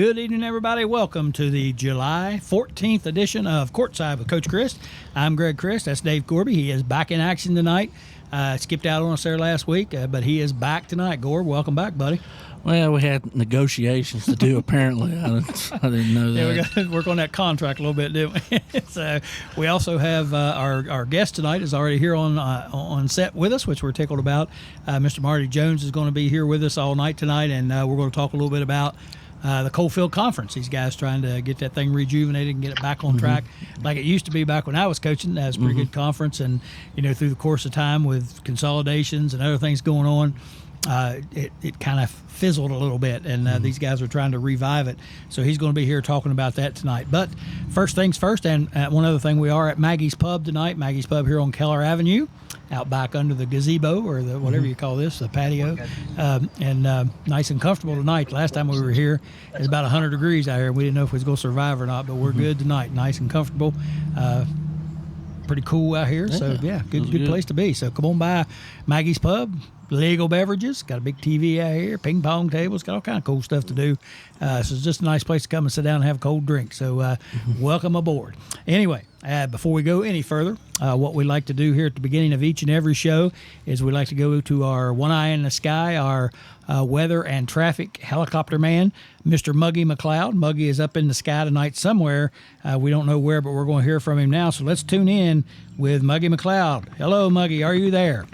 Good evening, everybody. Welcome to the July 14th edition of Courtside with Coach Crist. I'm Greg Crist. That's Dave Gorby. He is back in action tonight. Skipped out on us there last week, but he is back tonight. Gorb, welcome back, buddy. Well, we had negotiations to do, apparently. I didn't know that. Yeah, we got to work on that contract a little bit, didn't we? So we also have our guest tonight is already here on set with us, which we're tickled about. Mr. Marty Jones is going to be here with us all night tonight, and we're going to talk a little bit about the Coalfield Conference. These guys trying to get that thing rejuvenated and get it back on track like it used to be back when I was coaching. That was a pretty good conference, and through the course of time with consolidations and other things going on, it kind of fizzled a little bit, and these guys are trying to revive it. So he's going to be here talking about that tonight. But first things first, and one other thing, we are at Maggie's Pub tonight. Maggie's Pub here on Keller Avenue, out back under the gazebo or the whatever you call this, the patio, and nice and comfortable tonight. Last time we were here, it was about 100 degrees out here. We didn't know if we was going to survive or not, but we're good tonight. Nice and comfortable. Pretty cool out here. So yeah, good place to be. So come on by Maggie's Pub. Legal beverages, got a big TV out here, ping pong tables, got all kind of cool stuff to do. So it's just a nice place to come and sit down and have a cold drink. So welcome aboard. Anyway, before we go any further, what we like to do here at the beginning of each and every show is we like to go to our one eye in the sky, our weather and traffic helicopter man, Mr. Maggie McLeod. Muggy is up in the sky tonight somewhere. We don't know where, but we're going to hear from him now. So let's tune in with Maggie McLeod. Hello, Muggy. Are you there?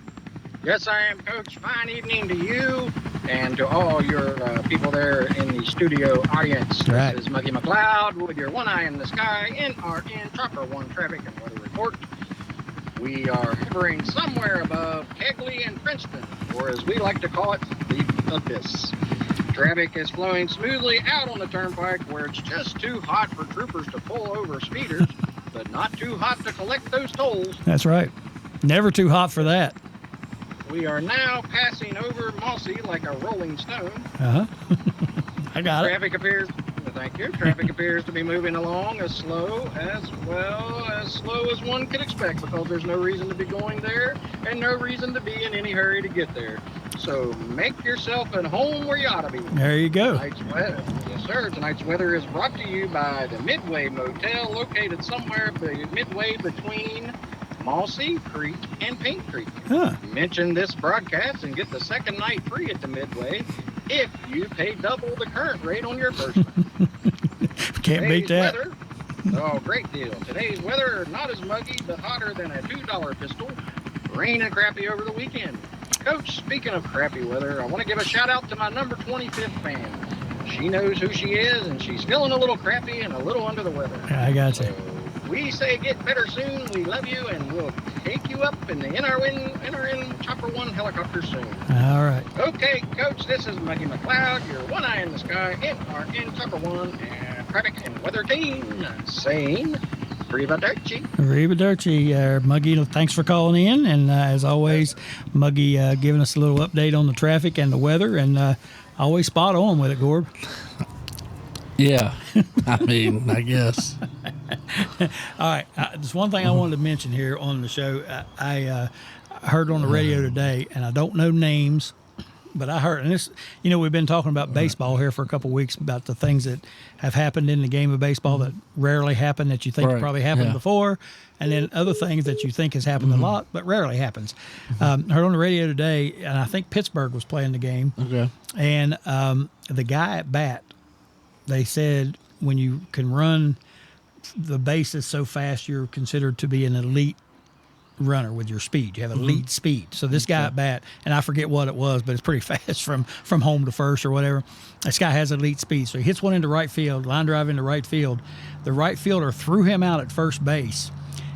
Yes, I am, Coach. Fine evening to you and to all your people there in the studio audience. Right. This is Maggie McLeod with your one eye in the sky, NRN Chopper 1 traffic and weather report. We are hovering somewhere above Kegley and Princeton, or as we like to call it, the abyss. Traffic is flowing smoothly out on the turnpike where it's just too hot for troopers to pull over speeders, but not too hot to collect those tolls. That's right. Never too hot for that. We are now passing over Mossy like a rolling stone. I got it. Traffic appears to be moving along as slow as one could expect, because there's no reason to be going there and no reason to be in any hurry to get there. So make yourself at home where you ought to be. There you go. Yes, sir. Tonight's weather is brought to you by the Midway Motel, located somewhere midway between Mossy Creek and Pink Creek. Mention this broadcast and get the second night free at the Midway if you pay double the current rate on your first night. Can't beat that. Weather, oh, great deal. Today's weather, not as muggy, but hotter than a $2 pistol. Rain and crappy over the weekend. Coach, speaking of crappy weather, I want to give a shout out to my number 25th fan. She knows who she is, and she's feeling a little crappy and a little under the weather. I got you. We say get better soon. We love you, and we'll take you up in the NRN Chopper 1 helicopter soon. All right. Okay, Coach, this is Maggie McLeod, your one eye in the sky, NRN Chopper 1 and traffic and weather team, saying Arrivederci. Arrivederci. Muggy, thanks for calling in, and as always, Muggy giving us a little update on the traffic and the weather, and always spot on with it, Gorb. Yeah, I mean, I guess. All right. There's one thing I wanted to mention here on the show. I heard on the radio today, and I don't know names, but I heard, and this, we've been talking about baseball here for a couple of weeks, about the things that have happened in the game of baseball that rarely happen, that you think probably happened before, and then other things that you think has happened a lot, but rarely happens. Heard on the radio today, and I think Pittsburgh was playing the game, and the guy at bat, they said when you can run the bases so fast, you're considered to be an elite runner with your speed. You have elite speed. So this guy at bat, and I forget what it was, but it's pretty fast from home to first or whatever. This guy has elite speed. So he hits one into right field, line drive into right field. The right fielder threw him out at first base,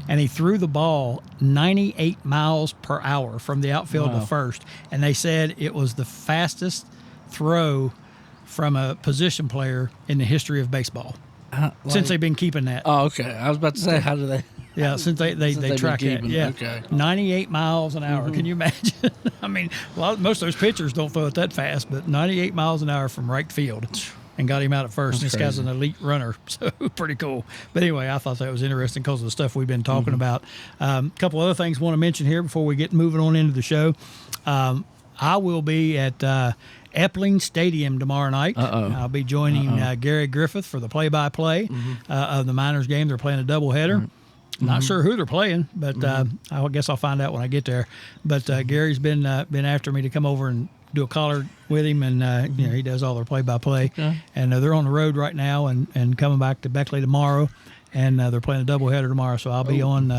and he threw the ball 98 miles per hour from the outfield to first. And they said it was the fastest throw from a position player in the history of baseball. Since they've been keeping that. Oh, okay. I was about to say, how do they? Yeah, since they track that. Yeah, okay. 98 miles an hour. Can you imagine? I mean, most of those pitchers don't throw it that fast, but 98 miles an hour from right field, and got him out at first. This guy's an elite runner, so pretty cool. But anyway, I thought that was interesting because of the stuff we've been talking about. A couple other things I want to mention here before we get moving on into the show. I will be at Epling Stadium tomorrow night. Uh-oh. I'll be joining Gary Griffith for the play-by-play of the Miners game. They're playing a doubleheader. Not sure who they're playing, but I guess I'll find out when I get there. But Gary's been after me to come over and do a collar with him, and he does all their play-by-play. Okay. And they're on the road right now and coming back to Beckley tomorrow, and they're playing a doubleheader tomorrow. So I'll be on.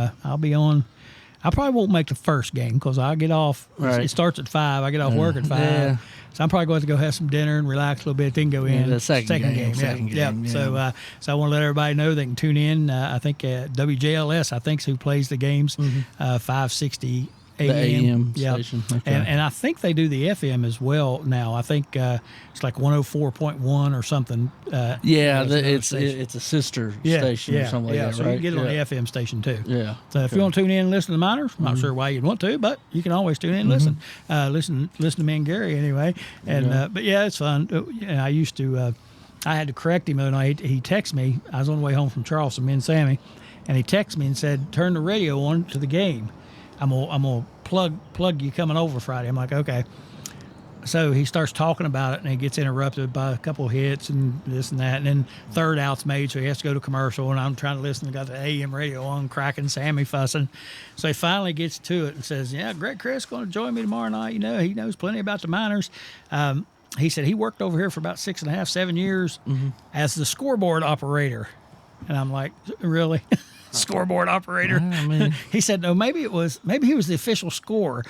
I probably won't make the first game because I get off. Right. It starts at 5. I get off work at 5. Yeah. So I'm probably going to go have some dinner and relax a little bit, then go in. The second game. Yeah. So I want to let everybody know they can tune in. I think WJLS, I think, is who plays the games, 560 AM. The AM Yep. station. Okay. And I think they do the FM as well now. I think it's like 104.1 or something. Yeah, there's another it's station. a sister station or something like that, so right? you can get it on the FM station too. Yeah. So if you want to tune in and listen to the Miners, I'm not sure why you'd want to, but you can always tune in and listen to me and Gary anyway. And but yeah, it's fun. I used to. I had to correct him the other night. He texted me. I was on the way home from Charleston, me and Sammy, and he texted me and said, "Turn the radio on to the game. I'm gonna plug you coming over Friday." I'm like, okay. So he starts talking about it, and he gets interrupted by a couple of hits and this and that, and then third out's made, so he has to go to commercial, and I'm trying to listen. Got the AM radio on, cracking, Sammy fussing. So he finally gets to it and says, "Yeah, Greg Crist going to join me tomorrow night. He knows plenty about the Miners." He said he worked over here for about 6.5, 7 years as the scoreboard operator, and I'm like, really? Scoreboard operator? I mean, He said, no, maybe he was the official scorer.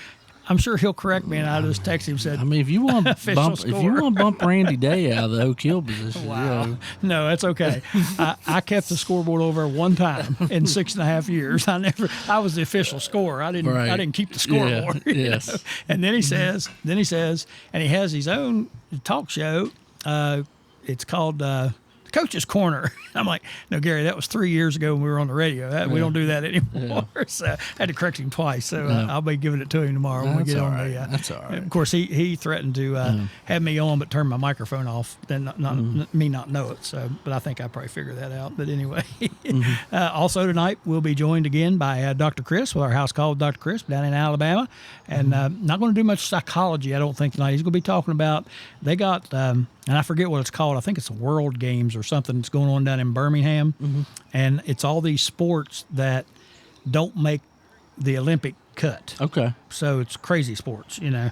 I'm sure he'll correct me, and I just texted him and said, I mean, if you want to bump Randy Day out of the Oak Hill position, wow. No, that's okay. I kept the scoreboard over one time in 6.5 years. I was the official scorer. I didn't keep the scoreboard. Yeah, yes. And then he says, and he has his own talk show. It's called Coach's Corner. I'm like, no, Gary, that was 3 years ago when we were on the radio. We don't do that anymore. Yeah. So I had to correct him twice. So I'll be giving it to him tomorrow when we get on the. That's all right. Of course, he threatened to have me on, but turn my microphone off. Then me not know it. So, but I think I probably figured that out. But anyway, also tonight we'll be joined again by Dr. Crist with our house call with Dr. Crist down in Alabama, and not going to do much psychology, I don't think, tonight. He's going to be talking about they got. And I forget what it's called. I think it's the World Games or something that's going on down in Birmingham. And it's all these sports that don't make the Olympic cut. Okay. So it's crazy sports, Okay.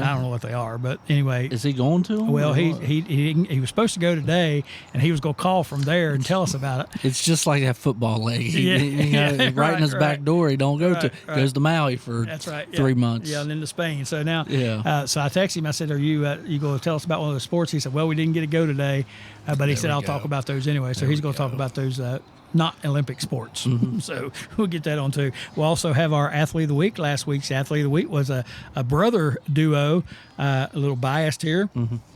I don't know what they are, but anyway. Is he going to them? Well, he was supposed to go today, and he was going to call from there and tell us about it. It's just like that football league. Right in his back door. He don't go to goes to Maui for 3 months. Yeah, and then to Spain. So now, yeah. So I texted him. I said, "Are you going to tell us about one of the sports?" He said, "Well, we didn't get to go today, but he said I'll talk about those anyway." So he's going to talk about those. Not Olympic sports. So we'll get that on too. We'll also have our Athlete of the Week. Last week's Athlete of the Week was a brother duo, a little biased here.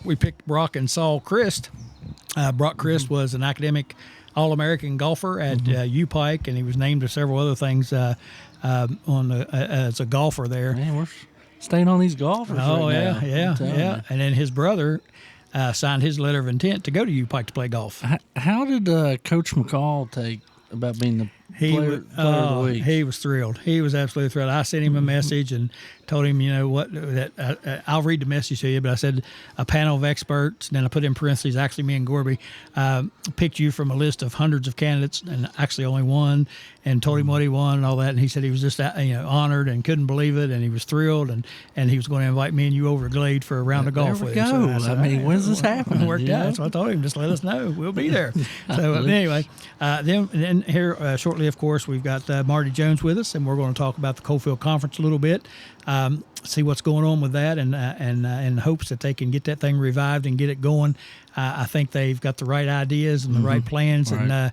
We picked Brock and Saul Crist. Brock Crist was an academic All-American golfer at U Pike, and he was named to several other things as a golfer there. Man, we're staying on these golfers. Oh, right yeah. And then his brother signed his letter of intent to go to U Pike to play golf. How did Coach McCall take about being the player of the week? He was thrilled. He was absolutely thrilled. I sent him a message and told him, I'll read the message to you, but I said a panel of experts, and then I put in parentheses, actually me and Gorby, picked you from a list of hundreds of candidates, and actually only one, and told him what he won and all that, and he said he was just honored and couldn't believe it, and he was thrilled, and he was going to invite me and you over to Glade for a round of golf with him. So I said, when's this happening? It worked out. So I told him, just let us know. We'll be there. So anyway, then here shortly, of course, we've got Marty Jones with us, and we're going to talk about the Coalfield Conference a little bit. See what's going on with that, and in hopes that they can get that thing revived and get it going. I think they've got the right ideas and the right plans, and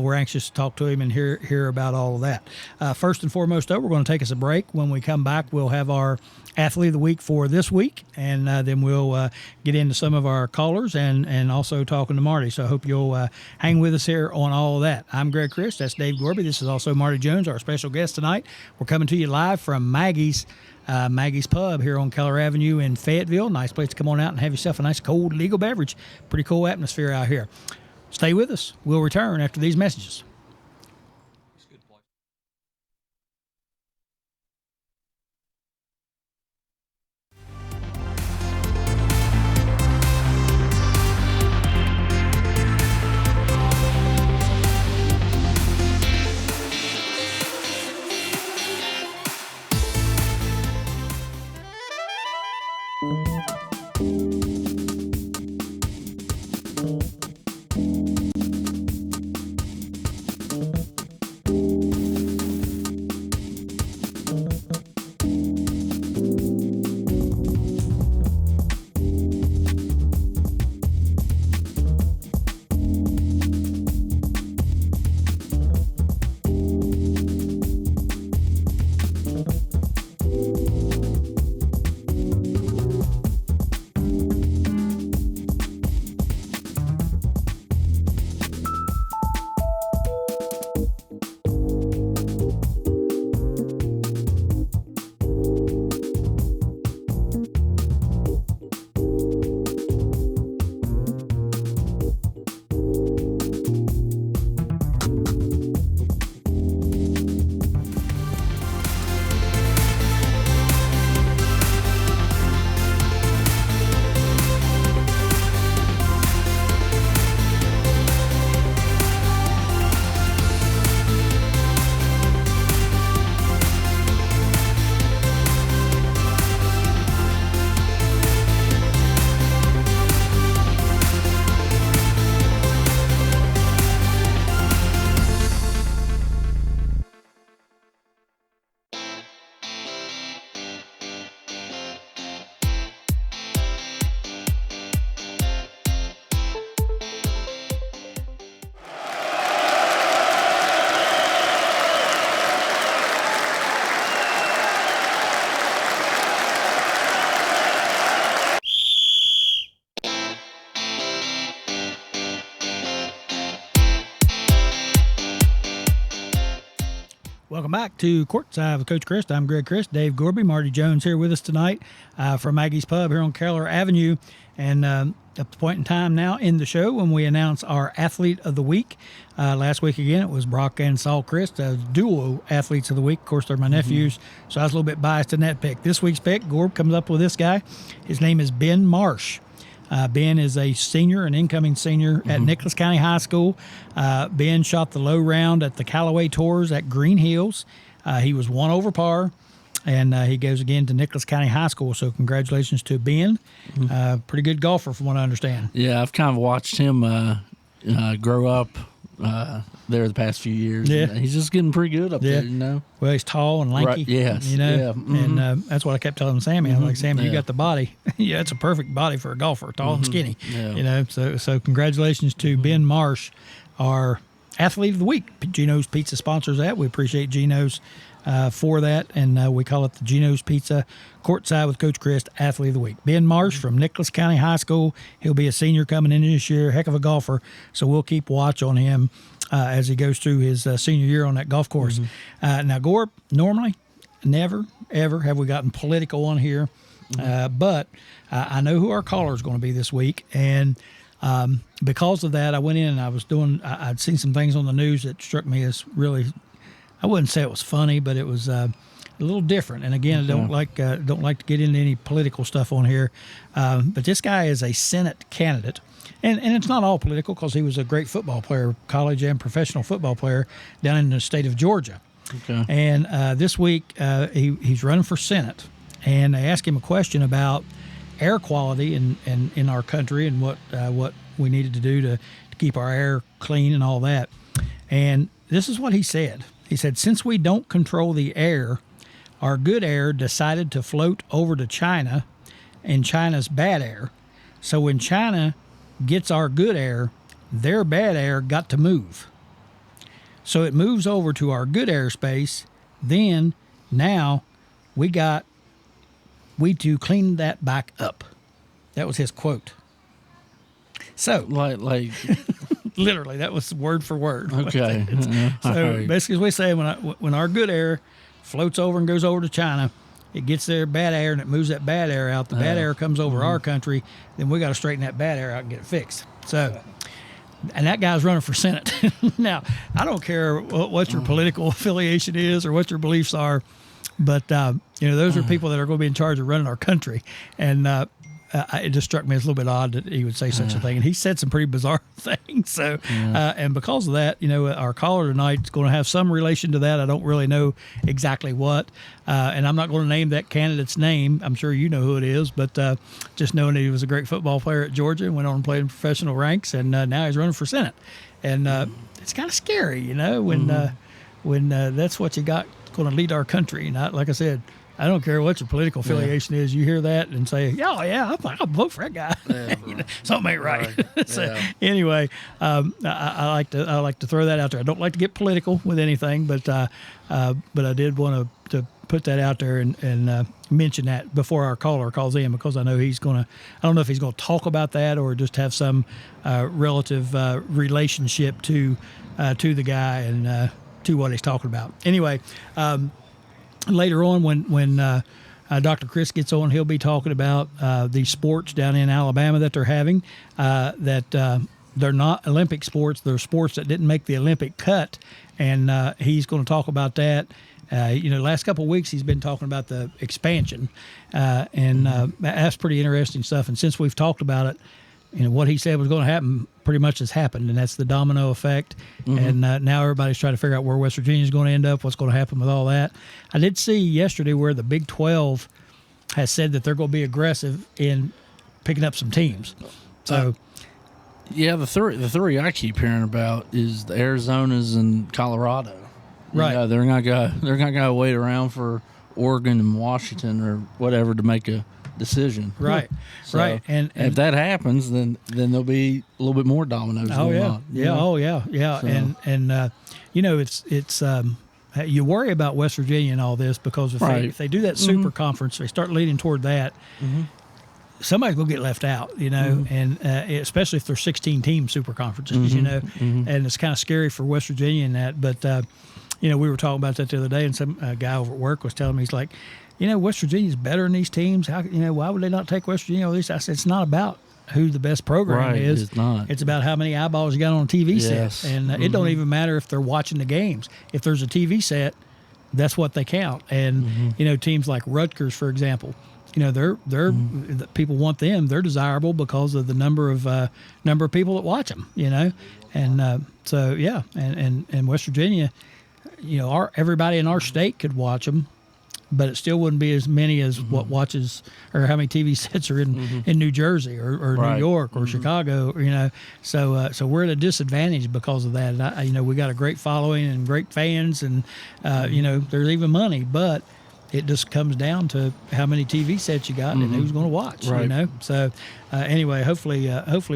we're anxious to talk to him and hear about all of that. First and foremost, though, we're going to take us a break. When we come back, we'll have our Athlete of the Week for this week, and then we'll get into some of our callers and also talking to Marty. So I hope you'll hang with us here on all of that. I'm Greg Crist. That's Dave Gorby. This is also Marty Jones, our special guest tonight. We're coming to you live from Maggie's Pub here on Keller Avenue in Fayetteville. Nice place to come on out and have yourself a nice cold legal beverage. Pretty cool atmosphere out here. Stay with us. We'll return after these messages. Welcome back to Courtside with Coach Crist. I'm Greg Crist. Dave Gorby, Marty Jones here with us tonight from Maggie's Pub here on Keller Avenue. And at the point in time now in the show when we announce our Athlete of the Week. Last week, again, it was Brock and Saul Crist, duo Athletes of the Week. Of course, they're my nephews, so I was a little bit biased in that pick. This week's pick, Gorb comes up with this guy. His name is Ben Marsh. Ben is a senior, an incoming senior at Nicholas County High School. Ben shot the low round at the Callaway Tours at Green Hills. He was 1 over par, and he goes again to Nicholas County High School. So congratulations to Ben. Pretty good golfer from what I understand. Yeah, I've kind of watched him grow up there the past few years. Yeah. He's just getting pretty good up there, you know. Well, he's tall and lanky. Right, yes. You know, yeah. and that's what I kept telling Sammy. I'm like, Sammy, you got the body. Yeah, it's a perfect body for a golfer, tall and skinny. Yeah. You know, so congratulations to Ben Marsh, our Athlete of the Week. Gino's Pizza sponsors that. We appreciate Gino's for that, and we call it the Gino's Pizza Courtside with Coach Crist Athlete of the Week. Ben Marsh from Nicholas County High School. He'll be a senior coming in this year. Heck of a golfer, so we'll keep watch on him as he goes through his senior year on that golf course. Now, Gorb, normally, never, ever have we gotten political on here, but I know who our caller is going to be this week, and because of that, I went in and I'd seen some things on the news that struck me as really, I wouldn't say it was funny, but it was a little different. And again, I don't like to get into any political stuff on here, but this guy is a Senate candidate. And it's not all political because he was a great football player, college and professional football player down in the state of Georgia. Okay. And this week he's running for Senate, and they asked him a question about air quality in our country and what we needed to do to keep our air clean and all that. And this is what he said. He said, since we don't control the air, our good air decided to float over to China and China's bad air. So when China gets our good air, their bad air got to move. So it moves over to our good airspace. Then now we to clean that back up. That was his quote. So like literally, that was word for word. Okay. So basically, as we say, when our good air floats over and goes over to China, it gets their bad air and it moves that bad air out. The bad air comes over our country. Then we got to straighten that bad air out and get it fixed. So, and that guy's running for Senate. Now, I don't care what your political affiliation is or what your beliefs are. But those are people that are going to be in charge of running our country, and it just struck me as a little bit odd that he would say such a thing. And he said some pretty bizarre things. So, and because of that, our caller tonight is going to have some relation to that. I don't really know exactly what, and I'm not going to name that candidate's name. I'm sure you know who it is, but just knowing that he was a great football player at Georgia and went on and played in professional ranks, and now he's running for Senate. And it's kind of scary, when that's what you got going to lead our country. Not like I said, I don't care what your political affiliation is. You hear that and say, I'll vote for that guy. Yeah, something ain't right. So anyway, I like to throw that out there. I don't like to get political with anything, but I did want to put that out there and mention that before our caller calls in, because I know I don't know if he's going to talk about that or just have some relative relationship to the guy and to what he's talking about. Anyway, later on, when Dr. Crist gets on, he'll be talking about the sports down in Alabama that they're having, that they're not Olympic sports. They're sports that didn't make the Olympic cut, and he's going to talk about that. Last couple of weeks he's been talking about the expansion, and that's pretty interesting stuff. And since we've talked about it, what he said was going to happen pretty much has happened, and that's the domino effect. And now everybody's trying to figure out where West Virginia is going to end up, what's going to happen with all that. I did see yesterday where the Big 12 has said that they're going to be aggressive in picking up some teams. So, the three I keep hearing about is the Arizonas and Colorado. Right, they're not gonna wait around for Oregon and Washington or whatever to make a decision. Right, so right. And if that happens, then there'll be a little bit more dominoes. Oh yeah, on, yeah, oh yeah, yeah. So. And it's you worry about West Virginia and all this because if they do that super conference, they start leading toward that. Somebody's gonna get left out, and especially if there's 16 team super conferences, and it's kind of scary for West Virginia in that. But we were talking about that the other day, and some guy over at work was telling me, he's like, West Virginia's better in these teams. How, why would they not take West Virginia? I said, it's not about who the best program is. It's not. It's about how many eyeballs you got on a TV set. And it don't even matter if they're watching the games. If there's a TV set, that's what they count. And, teams like Rutgers, for example, they're people want them. They're desirable because of the number of people that watch them, And so, yeah, and West Virginia, everybody in our state could watch them, but it still wouldn't be as many as what watches or how many TV sets are in New Jersey or New York or Chicago, So we're at a disadvantage because of that. And we got a great following and great fans, and there's even money, but it just comes down to how many TV sets you got and who's going to watch. So anyway, hopefully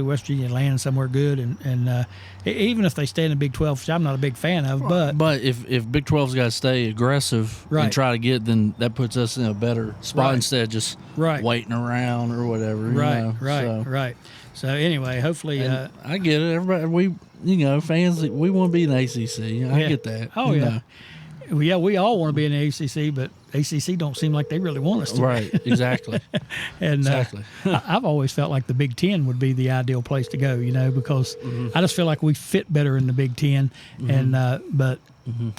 West Virginia lands somewhere good, and even if they stay in the Big 12, which I'm not a big fan of, but if Big 12's got to stay aggressive and try to get, then that puts us in a better spot instead of just waiting around or whatever. Right. So anyway, hopefully, I get it. Everybody, fans, we want to be in ACC. I get that. Oh yeah. Yeah, we all want to be in the ACC, but ACC don't seem like they really want us to. Right, exactly. And exactly. I've always felt like the Big Ten would be the ideal place to go, because I just feel like we fit better in the Big Ten, and but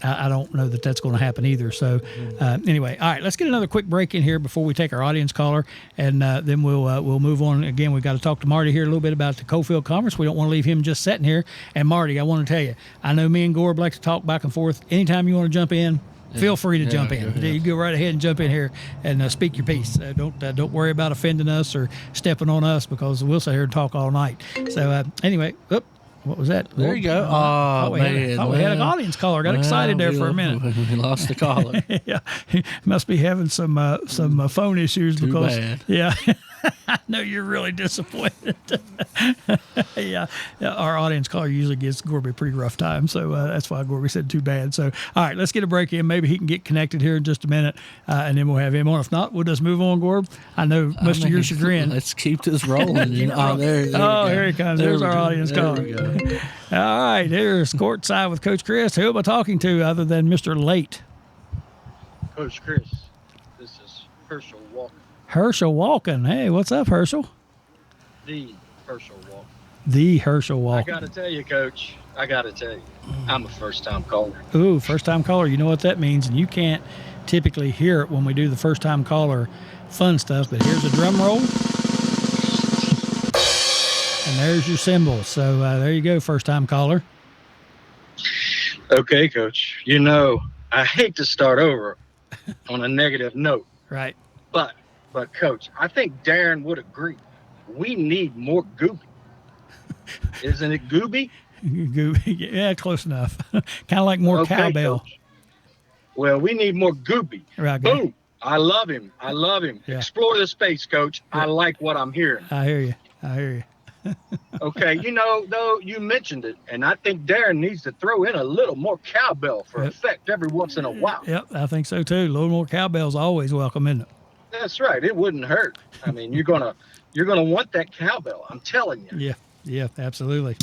I don't know that that's going to happen either. So anyway, all right, let's get another quick break in here before we take our audience caller, and then we'll move on. Again, we've got to talk to Marty here a little bit about the Cofield Conference. We don't want to leave him just sitting here. And Marty, I want to tell you, I know me and Gorb like to talk back and forth. Anytime you want to jump in, feel free to jump in. You go right ahead and jump in here and speak your piece. Don't worry about offending us or stepping on us, because we'll sit here and talk all night. So anyway, what was that? There you go. We had an audience caller. Got excited there for a minute. We lost the caller. Yeah, he must be having some phone issues Too because bad. Yeah. I know you're really disappointed. Yeah, our audience caller usually gives Gorby a pretty rough time, so that's why Gorby said too bad. So, all right, let's get a break in. Maybe he can get connected here in just a minute, and then we'll have him on. If not, we'll just move on, Gorb. I know, much to your chagrin. Let's keep this rolling. Here he comes. There's our audience caller. All right, here's Courtside with Coach Crist. Who am I talking to other than Mr. Late? Coach Crist, this is Herschel Walker. Herschel Walken. Hey, what's up, Herschel? The Herschel Walker. The Herschel Walken. I got to tell you, Coach, I'm a first-time caller. Ooh, first-time caller. You know what that means, and you can't typically hear it when we do the first-time caller fun stuff, but here's a drum roll. And there's your symbol. So there you go, first-time caller. Okay, Coach. You know, I hate to start over on a negative note. Right. But Coach, I think Darren would agree. We need more Gooby. Isn't it Gooby? Gooby. Yeah, close enough. Kind of like more cowbell. Coach. Well, we need more Gooby. Right. Boom. I love him. Yeah. Explore the space, Coach. Yeah. I like what I'm hearing. I hear you. Okay, you know, though, you mentioned it, and I think Darren needs to throw in a little more cowbell for effect every once in a while. Yep, I think so too. A little more cowbell's always welcome, isn't it? That's right. It wouldn't hurt. I mean, you're gonna want that cowbell. I'm telling you. Yeah, absolutely.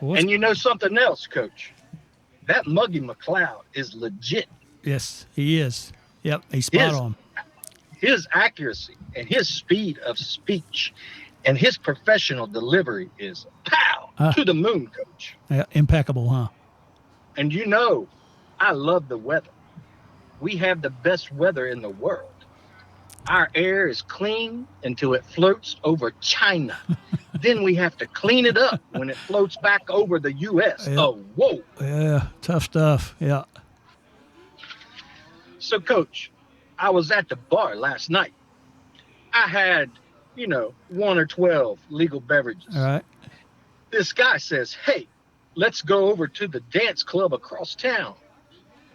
And you know something else, Coach? That Muggy McLeod is legit. Yes, he is. Yep, he's spot on. His accuracy and his speed of speech and his professional delivery is to the moon, Coach. Yeah, impeccable, huh? And you know, I love the weather. We have the best weather in the world. Our air is clean until it floats over China. Then we have to clean it up when it floats back over the U.S. Yep. Oh, whoa. Yeah, tough stuff. Yeah. So, Coach, I was at the bar last night. I had, 1 or 12 legal beverages. All right. This guy says, hey, let's go over to the dance club across town.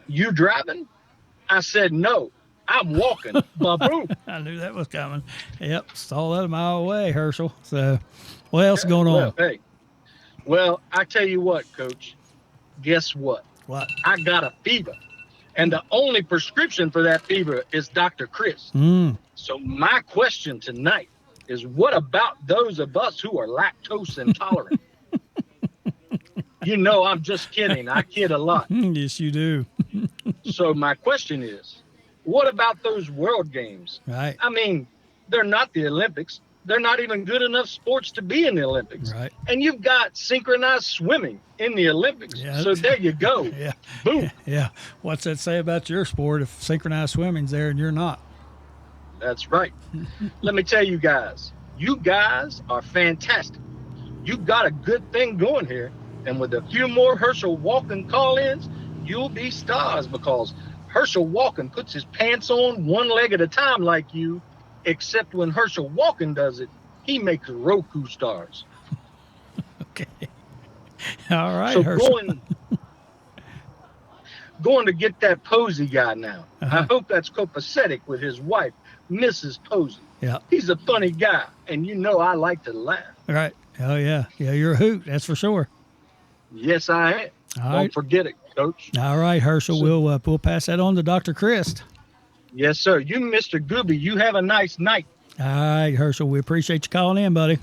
You driving? I said, no, I'm walking. Ba-boom. I knew that was coming. Yep, saw that a mile away, Herschel. So what else is going on? Well, I tell you what, Coach, guess what? What? I got a fever. And the only prescription for that fever is Dr. Crist. So my question tonight is, what about those of us who are lactose intolerant? I'm just kidding. I kid a lot. Yes, you do. So my question is, what about those world games? Right. I mean, they're not the Olympics. They're not even good enough sports to be in the Olympics. Right. And you've got synchronized swimming in the Olympics. Yeah. So there you go. Yeah. Boom. Yeah. What's that say about your sport if synchronized swimming's there and you're not? That's right. Let me tell you guys are fantastic. You've got a good thing going here. And with a few more Herschel Walken call-ins, you'll be stars, because Herschel Walken puts his pants on one leg at a time like you, except when Herschel Walken does it, he makes Roku stars. Okay. All right, so Herschel. Going to get that Posey guy now. I hope that's copacetic with his wife, Mrs. Posey. Yeah. He's a funny guy, and I like to laugh. Right. Oh, yeah. Yeah, you're a hoot, that's for sure. Yes, I am. All Don't right. forget it, Coach. All right, Herschel. We'll pass that on to Dr. Crist. Yes, sir. You, Mr. Gooby, you have a nice night. All right, Herschel. We appreciate you calling in, buddy.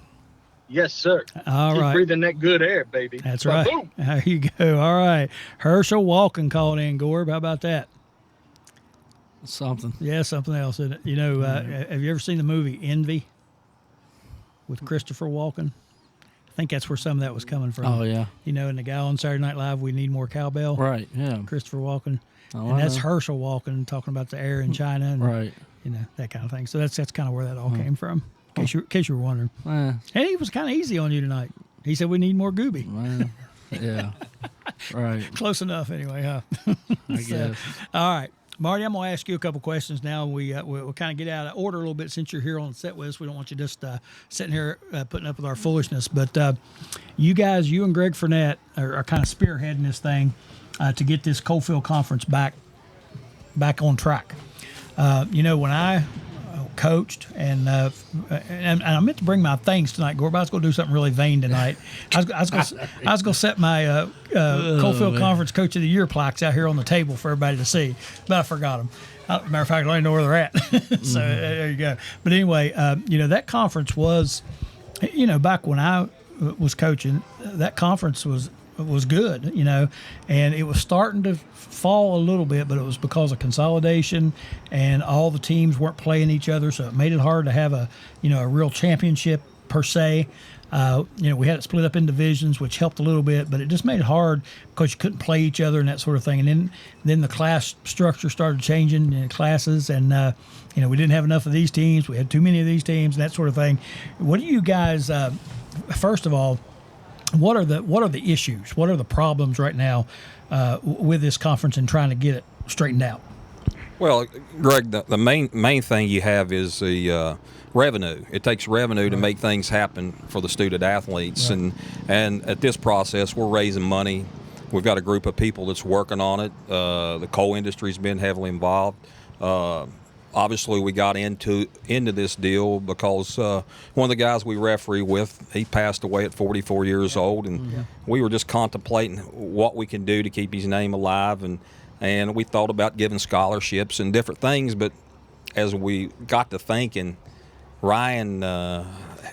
Yes, sir. All Keep right. breathing that good air, baby. That's right. Ba-boom. There you go. All right. Herschel Walken called in, Gorb. How about that? Something. Yeah, something else, isn't it? Have you ever seen the movie Envy with Christopher Walken? I think that's where some of that was coming from. Oh, yeah. And the guy on Saturday Night Live, We Need More Cowbell. Right, yeah. Christopher Walken. Oh, and that's Herschel Walken talking about the air in China. And, right. That kind of thing. So that's kind of where that all came from, in case you were wondering. And he was kind of easy on you tonight. He said we need more Gooby. Yeah. Right. Close enough anyway, huh? I guess. All right. Marty, I'm going to ask you a couple questions now. We'll kind of get out of order a little bit since you're here on set with us. We don't want you just sitting here putting up with our foolishness. But you guys, you and Greg Fournette are kind of spearheading this thing to get this Coalfield Conference back on track. When I coached and I meant to bring my things tonight, Gorb. I was going to do something really vain tonight. I was going to set my Coalfield Conference Coach of the Year plaques out here on the table for everybody to see, but I forgot them. Matter of fact, I don't even know where they're at. So there you go. But anyway, that conference was, back when I was coaching, that conference was good, and it was starting to fall a little bit, but it was because of consolidation and all the teams weren't playing each other, so it made it hard to have a real championship per se. We had it split up in divisions, which helped a little bit, but it just made it hard because you couldn't play each other and that sort of thing. And then the class structure started changing in classes, and we didn't have enough of these teams. We had too many of these teams and that sort of thing. What do you guys? First of all, what are the issues? What are the problems right now with this conference and trying to get it straightened out? Well, Greg, the main thing you have is the revenue. It takes revenue to make things happen for the student athletes, right. and at this process, we're raising money. We've got a group of people that's working on it. The coal industry's been heavily involved. Obviously, we got into this deal because one of the guys we referee with, he passed away at 44 years old, and we were just contemplating what we can do to keep his name alive, and we thought about giving scholarships and different things. But as we got to thinking, Ryan,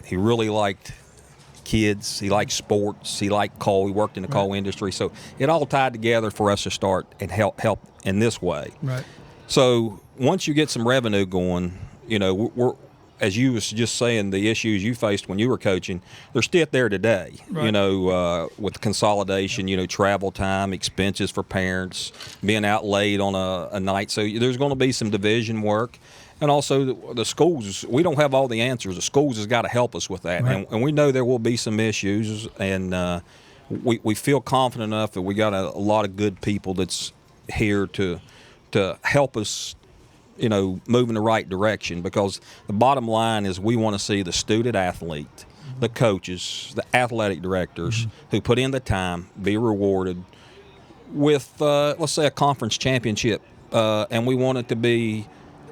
he really liked kids. He liked sports. He liked coal. He worked in the coal industry. So it all tied together for us to start and help in this way. Right. So once you get some revenue going, we're as you was just saying, the issues you faced when you were coaching, they're still there today. Right. With consolidation, travel time, expenses for parents, being out late on a night. So there's going to be some division work. And also the schools, we don't have all the answers. The schools has got to help us with that. Right. And we know there will be some issues, and we feel confident enough that we got a lot of good people that's here to help us, move in the right direction, because the bottom line is we want to see the student athlete, the coaches, the athletic directors who put in the time be rewarded with, let's say, a conference championship, and we want it to be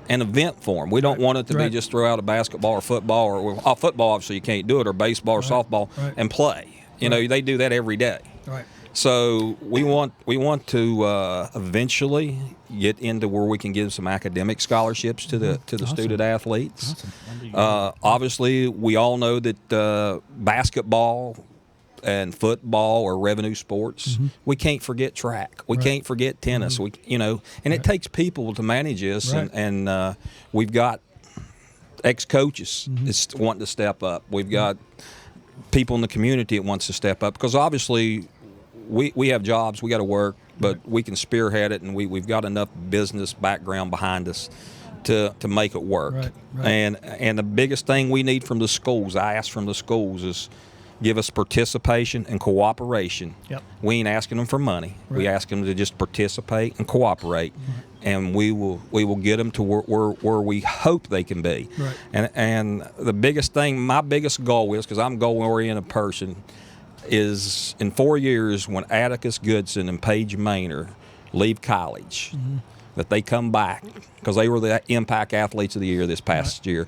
an event for them. We don't want it to be just throw out a basketball or football, or football obviously you can't do it, or baseball or softball and play. They do that every day. Right. So we want to eventually get into where we can give some academic scholarships to the student athletes. Obviously, we all know that basketball and football are revenue sports. We can't forget track. We can't forget tennis. And it takes people to manage this, and we've got ex-coaches that's wanting to step up. We've got people in the community that wants to step up, because obviously we have jobs, we got to work, but we can spearhead it, and we've got enough business background behind us to make it work. And the biggest thing we need from the schools, I ask from the schools, is give us participation and cooperation. We ain't asking them for money. We ask them to just participate and cooperate, and we will get them to where we hope they can be. And the biggest thing, my biggest goal is, because I'm a goal-oriented person, is in 4 years when Atticus Goodson and Paige Maynard leave college, that they come back, because they were the Impact Athletes of the Year this past year,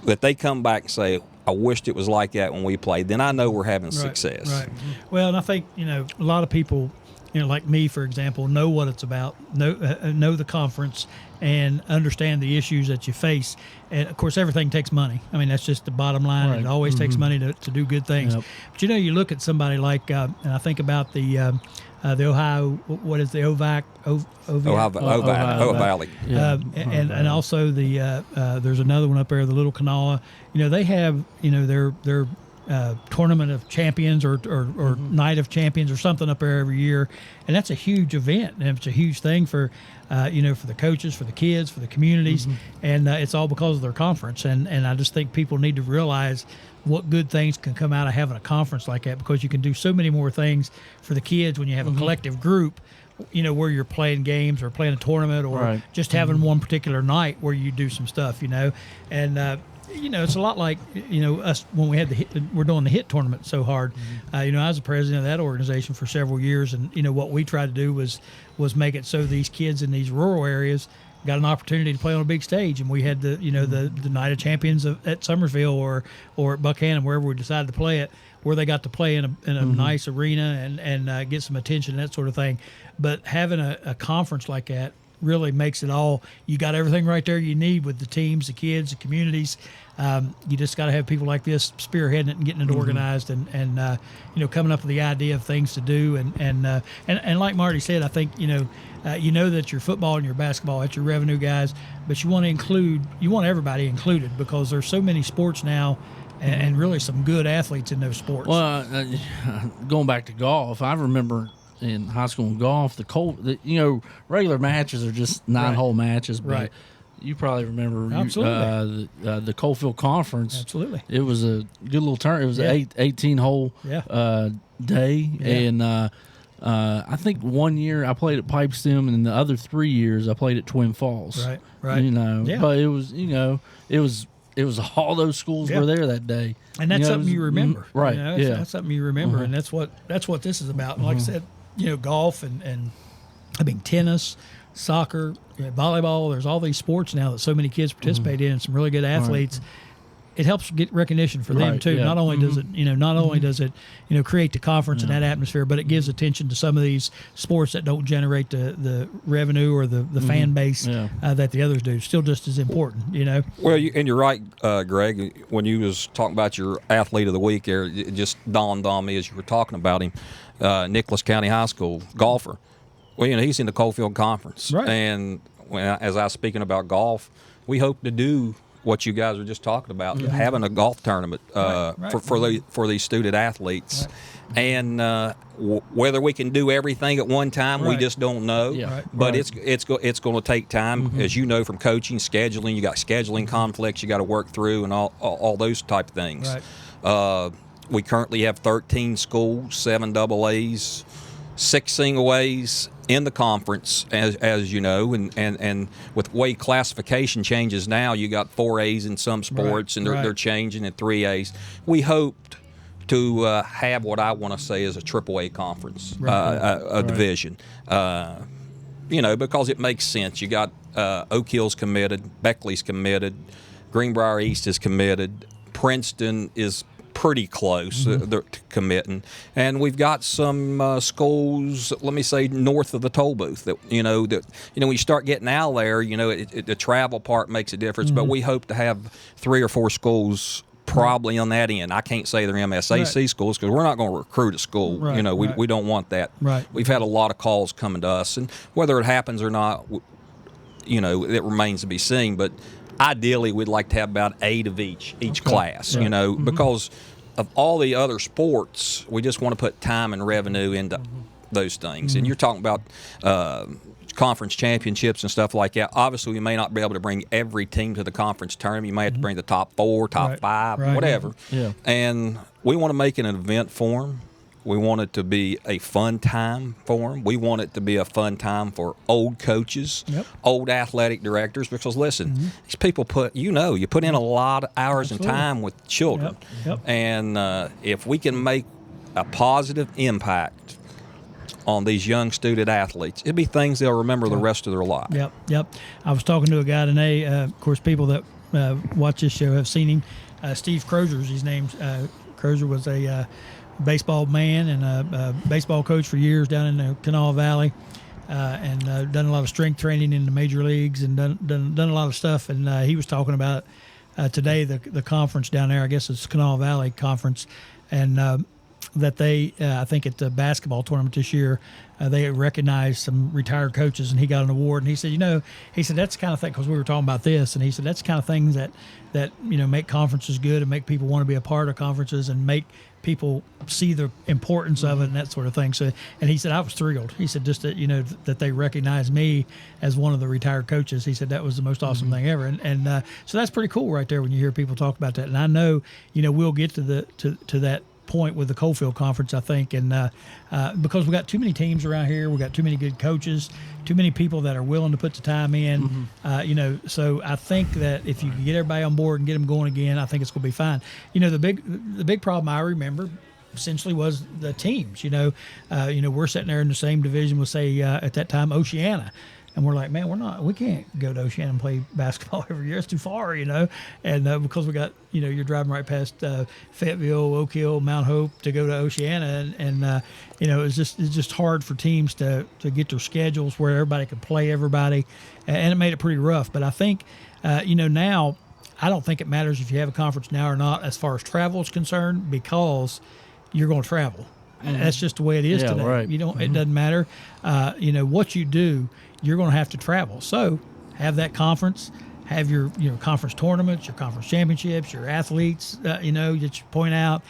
that they come back and say, I wished it was like that when we played. Then I know we're having success. Right. Well, and I think, a lot of people, like me, for example, know what it's about, know the conference, and understand the issues that you face. And, of course, everything takes money. I mean, that's just the bottom line. Right. It always takes money to do good things. But, you look at somebody like, and I think about the Ohio, what is the OVAC? Ohio Valley. And also there's another one up there, the Little Kanawha. They have, their tournament of champions or night of champions or something up there every year, and that's a huge event, and it's a huge thing for for the coaches, for the kids, for the communities, and it's all because of their conference. And I just think people need to realize what good things can come out of having a conference like that, because you can do so many more things for the kids when you have a collective group, where you're playing games or playing a tournament, or just having one particular night where you do some stuff, and it's a lot like, us when we had we're doing the HIT tournament so hard. I was the president of that organization for several years, and what we tried to do was make it so these kids in these rural areas got an opportunity to play on a big stage, and we had the night of champions at Summersville or at Buckhannon, wherever we decided to play it, where they got to play in a nice arena and get some attention and that sort of thing. But having a conference like that really makes it all. You got everything right there you need with the teams, the kids, the communities. You just got to have people like this spearheading it and getting it organized, and coming up with the idea of things to do. And like Marty said, I think that your football and your basketball, that's your revenue guys, but you want everybody included, because there's so many sports now and really some good athletes in those sports. Well, going back to golf, I remember in high school in golf, regular matches are just 9-hole matches, but right. You probably remember Absolutely. The Coalfield Conference. Absolutely. It was a good little turn. It was an 18-hole day, and I think one year I played at Pipestem, and the other 3 years I played at Twin Falls. Right. But it was all those schools were there that day, and that's something you remember, right? That's something you remember, and that's what this is about. And like I said, golf and I mean tennis, soccer, volleyball. There's all these sports now that so many kids participate in, and some really good athletes. Right. It helps get recognition for them too. Yeah. Not only does it, create the conference and that atmosphere, but it gives attention to some of these sports that don't generate the revenue or the fan base that the others do. Still just as important, Well, and you're right, Greg. When you was talking about your athlete of the week there, it just dawned on me as you were talking about him. Nicholas County High School golfer. Well, he's in the Coalfield Conference, right. And as I was speaking about golf, we hope to do what you guys were just talking about, having a golf tournament for these student athletes, and whether we can do everything at one time, we just don't know. Yeah. But it's going to take time, as you know from coaching, scheduling. You got scheduling conflicts you got to work through, and all those type of things. Right. We currently have 13 schools, 7 AA's, 6 single A's in the conference, as you know, and with way classification changes now, you got 4 A's in some sports, and they're changing at 3 A's. We hoped to have what I want to say is a AAA conference, a division, because it makes sense. You got Oak Hill's committed, Beckley's committed, Greenbrier East is committed, Princeton is pretty close they're committing, and we've got some schools, let me say, north of the toll booth that when you start getting out there, the travel part makes a difference. But we hope to have 3 or 4 schools probably on that end. I can't say they're MSAC schools because we're not going to recruit a school. We don't want that. We've had a lot of calls coming to us, and whether it happens or not, it remains to be seen. But ideally, we'd like to have about 8 of each class, because of all the other sports, we just want to put time and revenue into those things. And you're talking about conference championships and stuff like that. Obviously, we may not be able to bring every team to the conference tournament. You may have to bring the top 4, top 5, whatever. Yeah. And we want to make it an event for them. We want it to be a fun time for them. We want it to be a fun time for old coaches, old athletic directors, because, listen, these people you put in a lot of hours and time with children. And if we can make a positive impact on these young student athletes, it'd be things they'll remember the rest of their life. Yep. I was talking to a guy today, of course, people that watch this show have seen him. Steve Crozier's his name. Crozier was a baseball man and a baseball coach for years down in the Kanawha Valley, and done a lot of strength training in the major leagues and done a lot of stuff. And he was talking about today the conference down there. I guess it's Kanawha Valley Conference, and that they I think at the basketball tournament this year they recognized some retired coaches, and he got an award. And he said, that's the kind of thing, because we were talking about this, and he said that's the kind of things that make conferences good and make people want to be a part of conferences and make people see the importance of it and that sort of thing. So, and he said, I was thrilled. He said, just that, that they recognized me as one of the retired coaches. He said that was the most awesome thing ever. And so that's pretty cool right there when you hear people talk about that. And I know, we'll get to that point with the Coalfield Conference, I think, and because we got too many teams around here, we got too many good coaches, too many people that are willing to put the time in, so I think that if you can get everybody on board and get them going again, I think it's going to be fine. The big problem I remember essentially was the teams. We're sitting there in the same division with, say, at that time, Oceana. And we're like, man, we can't go to Oceana and play basketball every year. It's too far, and because we got, you're driving right past Fayetteville, Oak Hill, Mount Hope to go to Oceana, and it's just hard for teams to get their schedules where everybody could play everybody, and it made it pretty rough. But I think, now I don't think it matters if you have a conference now or not as far as travel is concerned, because you're going to travel. That's just the way it is today. Right. It doesn't matter. What you do, you're going to have to travel. So have that conference, have your conference tournaments, your conference championships, your athletes, that you point out,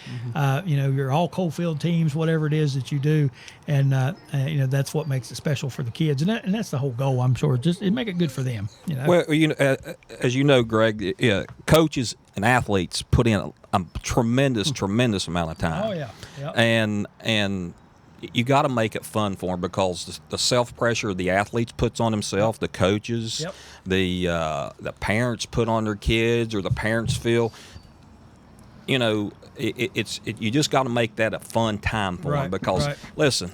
your all Coalfield teams, whatever it is that you do, and that's what makes it special for the kids, and that's the whole goal. I'm sure just it make it good for them. Well, as you know, Greg, coaches and athletes put in a tremendous amount of time. Oh yeah, yep. and you got to make it fun for them, because the self pressure the athletes puts on themselves, the coaches, yep. the parents put on their kids, or the parents feel, you just got to make that a fun time for them, because listen,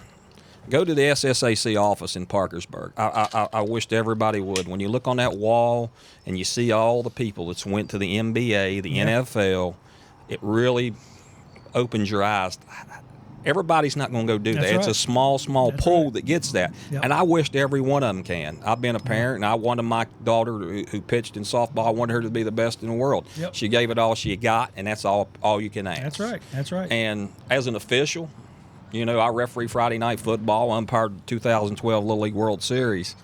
go to the SSAC office in Parkersburg. I wished everybody would. When you look on that wall and you see all the people that's went to the NBA, the NFL, it really opens your eyes. Everybody's not going to go do that. It's a small pool that gets that. Yep. And I wished every one of them can. I've been a parent, and I wanted my daughter who pitched in softball, I wanted her to be the best in the world. Yep. She gave it all she got, and that's all you can ask. That's right. And as an official, I referee Friday night football, umpired the 2012 Little League World Series.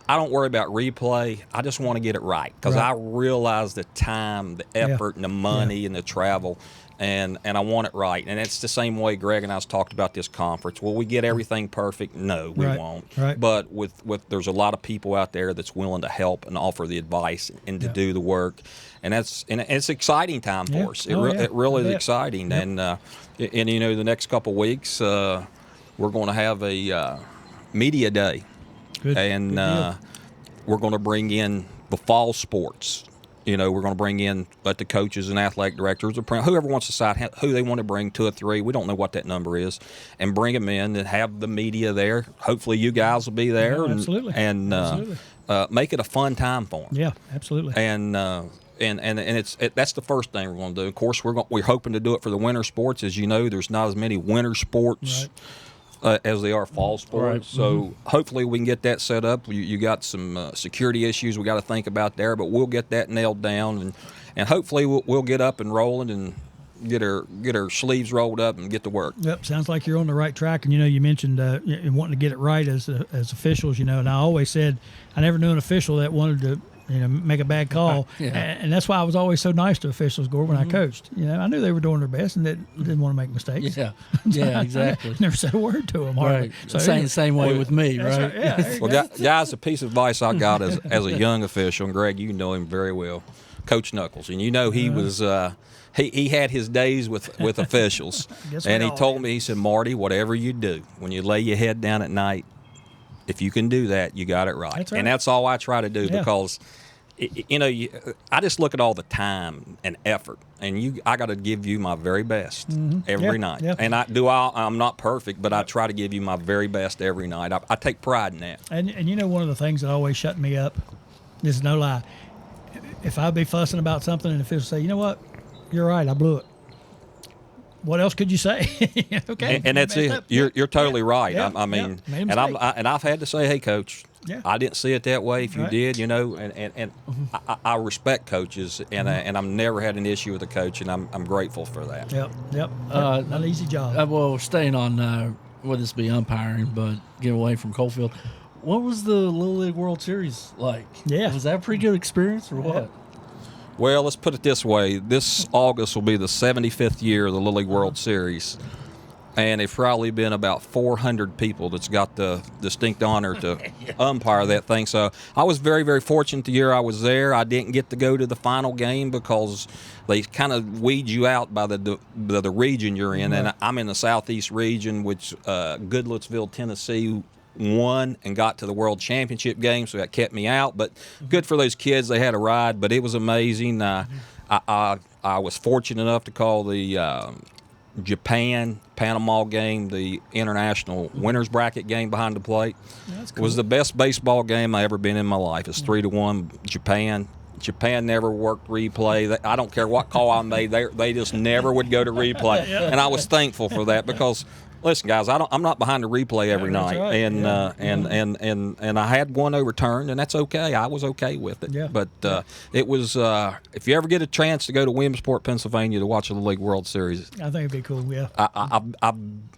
I don't worry about replay. I just want to get it right, because I realize the time, the effort, and the money, and the travel. And I want it right. And it's the same way Greg and I talked about this conference. Will we get everything perfect? No, we won't. Right. But with there's a lot of people out there that's willing to help and offer the advice and to do the work. And it's an exciting time for us. It really is exciting. Yep. And the next couple of weeks we're going to have a media day. Good. And we're going to bring in the fall sports. We're going to bring in, let the coaches and athletic directors, or whoever wants to decide who they want to bring, 2 or 3. We don't know what that number is, and bring them in and have the media there. Hopefully, you guys will be there, absolutely. and make it a fun time for them. Yeah, absolutely. And that's the first thing we're going to do. Of course, we're hoping to do it for the winter sports. As you know, there's not as many winter sports. As they are fall sports. Right. So hopefully we can get that set up. You got some security issues we got to think about there, but we'll get that nailed down, and hopefully we'll get up and rolling and get our sleeves rolled up and get to work. Yep, sounds like you're on the right track. And you mentioned wanting to get it right as officials. And I always said I never knew an official that wanted to make a bad call. And that's why I was always so nice to officials, Gord, when I coached. I knew they were doing their best and that didn't want to make mistakes. Yeah, exactly. I never said a word to them. Right. So same way with me, right? Yeah. Well, guys, a piece of advice I got as a young official, and Greg, you know him very well, Coach Knuckles, and he was he had his days with officials, and he told me, he said, Marty, whatever you do, when you lay your head down at night, if you can do that, you got it right. That's right. And that's all I try to do, because I just look at all the time and effort, and I got to give you my very best every night. Yep. And I'm not perfect, but I try to give you my very best every night. I take pride in that. And one of the things that always shut me up, this is no lie, if I'd be fussing about something and the official say, you know what, you're right, I blew it. What else could you say? Okay, and that's it. You're totally right. Yeah. I mean, and I've had to say, hey, Coach, I didn't see it that way. If you did, and I respect coaches, and I've never had an issue with a coach, and I'm grateful for that. Yep. Not an easy job. Well, staying on, would this be umpiring, but get away from Coalfield. What was the Little League World Series like? Yeah, was that a pretty good experience or what? Well, let's put it this way. This August will be the 75th year of the Little League World Series. And it's probably been about 400 people that's got the distinct honor to umpire that thing. So I was very, very fortunate the year I was there. I didn't get to go to the final game because they kind of weed you out by the region you're in. And I'm in the southeast region, which Goodlettsville, Tennessee, won and got to the World Championship game, so that kept me out. But good for those kids. They had a ride, but it was amazing. I was fortunate enough to call the Japan-Panama game, the international winners bracket game behind the plate. Cool. It was the best baseball game I ever been in my life. It's 3-1 Japan. Japan never worked replay. I don't care what call I made. They just never would go to replay. And I was thankful for that because, listen, guys, I'm not behind the replay every night. Right. And I had one overturned, and that's okay. I was okay with it. Yeah. But it was if you ever get a chance to go to Williamsport, Pennsylvania to watch the League World Series, I think it'd be cool. Yeah.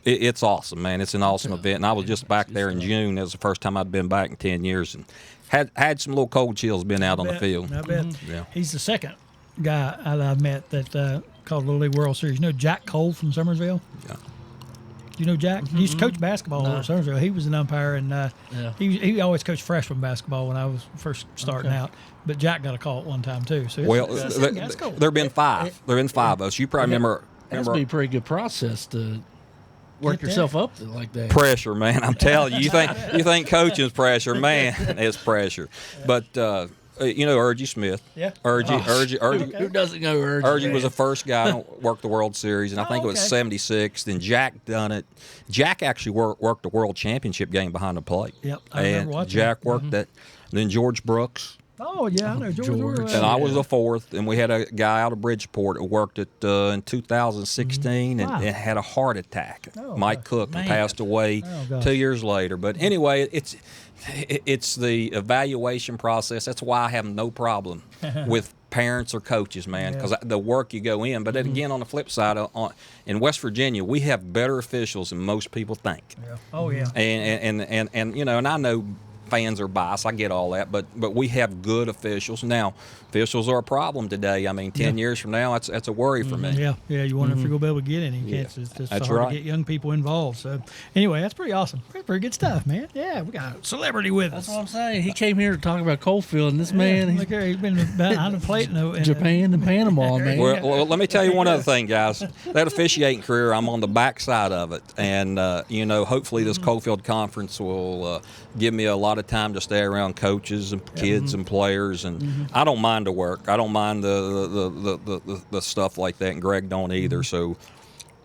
It's awesome, man. It's an awesome event. And I was just back there in June. It was the first time I'd been back in 10 years, and had some little cold chills being out on the field. I bet. Yeah. He's the second guy I've met that called Little League World Series. You know Jack Cole from Summersville? Yeah. You know Jack? He used to coach basketball in Summersville. He was an umpire, and he always coached freshman basketball when I was first starting out. But Jack got a call at one time too. So that's cool. There have been five. There have been five of us. You probably remember. That'd be a pretty good process to work yourself up like that. Pressure, man. I'm telling you. You think coaching's pressure, man? It's pressure. But Urgie Smith. Yeah. Urgie. Who doesn't know Urgie? Urgie was the first guy to work the World Series, and I think it was '76. Then Jack done it. Jack actually worked the World Championship game behind the plate. Yep, I remember watching. Jack worked that. Then George Brooks. Oh yeah, I know George. And I was the fourth, and we had a guy out of Bridgeport who worked it in 2016 and had a heart attack. Mike Cook passed away 2 years later. But anyway, it's the evaluation process. That's why I have no problem with parents or coaches, man, because the work you go in. But then again, on the flip side, in West Virginia, we have better officials than most people think. Yeah. Oh yeah. And and I know fans are biased. I get all that, but we have good officials. Now, officials are a problem today. I mean, 10 years from now, that's a worry for me. Yeah. You wonder if you're going to be able to get any. It's that's hard right. to get young people involved. So, anyway, that's pretty awesome. Pretty good stuff, man. Yeah, we got a celebrity with us. That's what I'm saying. He came here to talk about Coalfield, and this man, look here, he's been behind the plate in Japan and Panama, man. Well, let me tell you one other thing, guys. That officiating career, I'm on the backside of it, and hopefully this Coalfield Conference will give me a lot of time to stay around coaches and kids and players, and I don't mind the work. I don't mind the stuff like that, and Greg don't either. So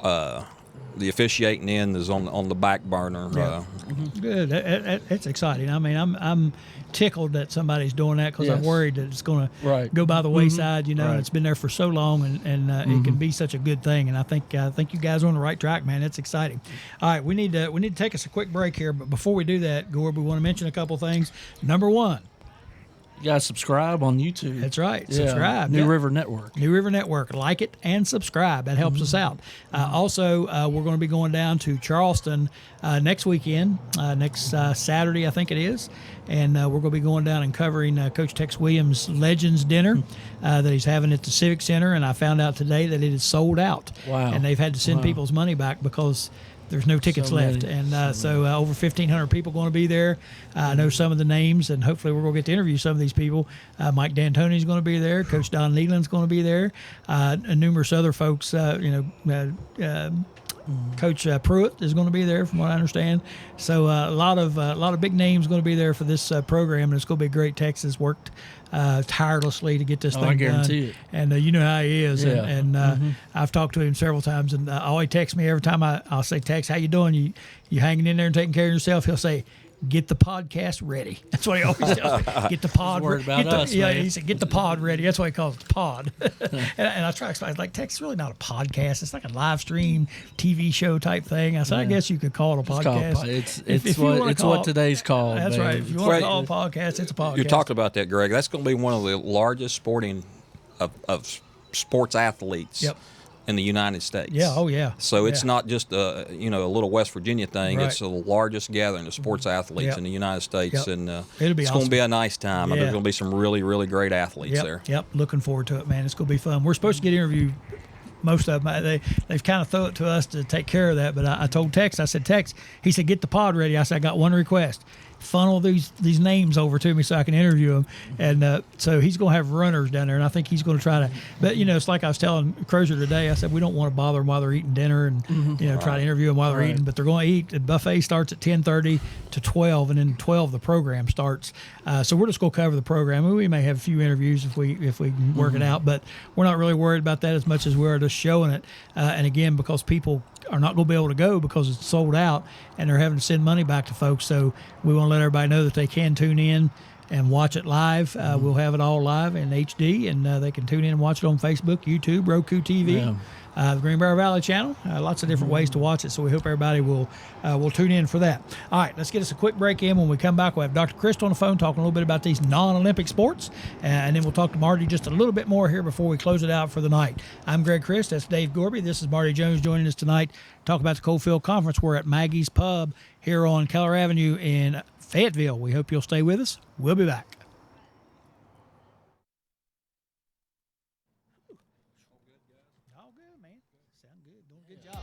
the officiating end is on the back burner. Good. It's exciting. I mean, I'm tickled that somebody's doing that because I'm worried that it's going to go by the wayside. And it's been there for so long, and it can be such a good thing. And I think you guys are on the right track, man. It's exciting. All right, we need to take us a quick break here, but before we do that, Gorb, we want to mention a couple things. Number one, you guys subscribe on YouTube. That's right. Subscribe. New River Network. New River Network. Like it and subscribe. That helps us out. Also, we're going to be going down to Charleston next weekend, next Saturday, I think it is. And we're going to be going down and covering Coach Tex Williams' Legends Dinner that he's having at the Civic Center. And I found out today that it is sold out. Wow. And they've had to send people's money back because there's no tickets left. And so over 1,500 people going to be there. I know some of the names, and hopefully we're going to get to interview some of these people. Mike D'Antoni's going to be there. Coach Don Nealon's going to be there. And numerous other folks, Coach Pruitt is going to be there, from what I understand. So a lot of big names going to be there for this program, and it's going to be great. Texas worked tirelessly to get this thing I guarantee done. it. And you know how he is. Yeah. And I've talked to him several times, and all he texts me every time I'll say, Tex, how you doing? You hanging in there and taking care of yourself? He'll say, get the podcast ready. That's what he always tells me. Get the pod ready. He said, get the pod ready. That's why he calls it the pod. and I try to explain, like, Tex, it's really not a podcast. It's like a live stream TV show type thing. I said, I guess you could call it a podcast. It's what today's called. That's right. If you want to call it a podcast, it's a podcast. You talked about that, Greg. That's going to be one of the largest sporting of sports athletes. In the United States. Yeah, oh yeah. So it's not just a little West Virginia thing. Right. It's the largest gathering of sports athletes in the United States, and it'll be it's awesome. going to be a nice time. And there's going to be some really, really great athletes there. Yep, looking forward to it, man. It's going to be fun. We're supposed to get interviewed. Most of them, they've kind of thrown it to us to take care of that. But I told Tex, I said, Tex, he said, get the pod ready. I said, I got one request. Funnel these names over to me so I can interview them. And so he's going to have runners down there, and I think he's going to try to. But it's like I was telling Crozier today. I said we don't want to bother them while they're eating dinner, and try to interview them while they're eating. But they're going to eat. The buffet starts at 10:30 to 12, and then 12 the program starts. So we're just going to cover the program. We may have a few interviews if we can work it out, but we're not really worried about that as much as we're just showing it. And again, because people are not going to be able to go because it's sold out, and they're having to send money back to folks. So we want to let everybody know that they can tune in and watch it live. We'll have it all live in HD, and they can tune in and watch it on Facebook, YouTube, Roku TV, the Greenbrier Valley channel. Lots of different ways to watch it, so we hope everybody will tune in for that. All right, let's get us a quick break in. When we come back, we'll have Dr. Crist on the phone talking a little bit about these non-Olympic sports, and then we'll talk to Marty just a little bit more here before we close it out for the night. I'm Greg Crist. That's Dave Gorby. This is Marty Jones joining us tonight. Talk about the Coalfield Conference. We're at Maggie's Pub here on Keller Avenue in Fayetteville. We hope you'll stay with us. We'll be back. All good, man. Sound good. Doing a good job.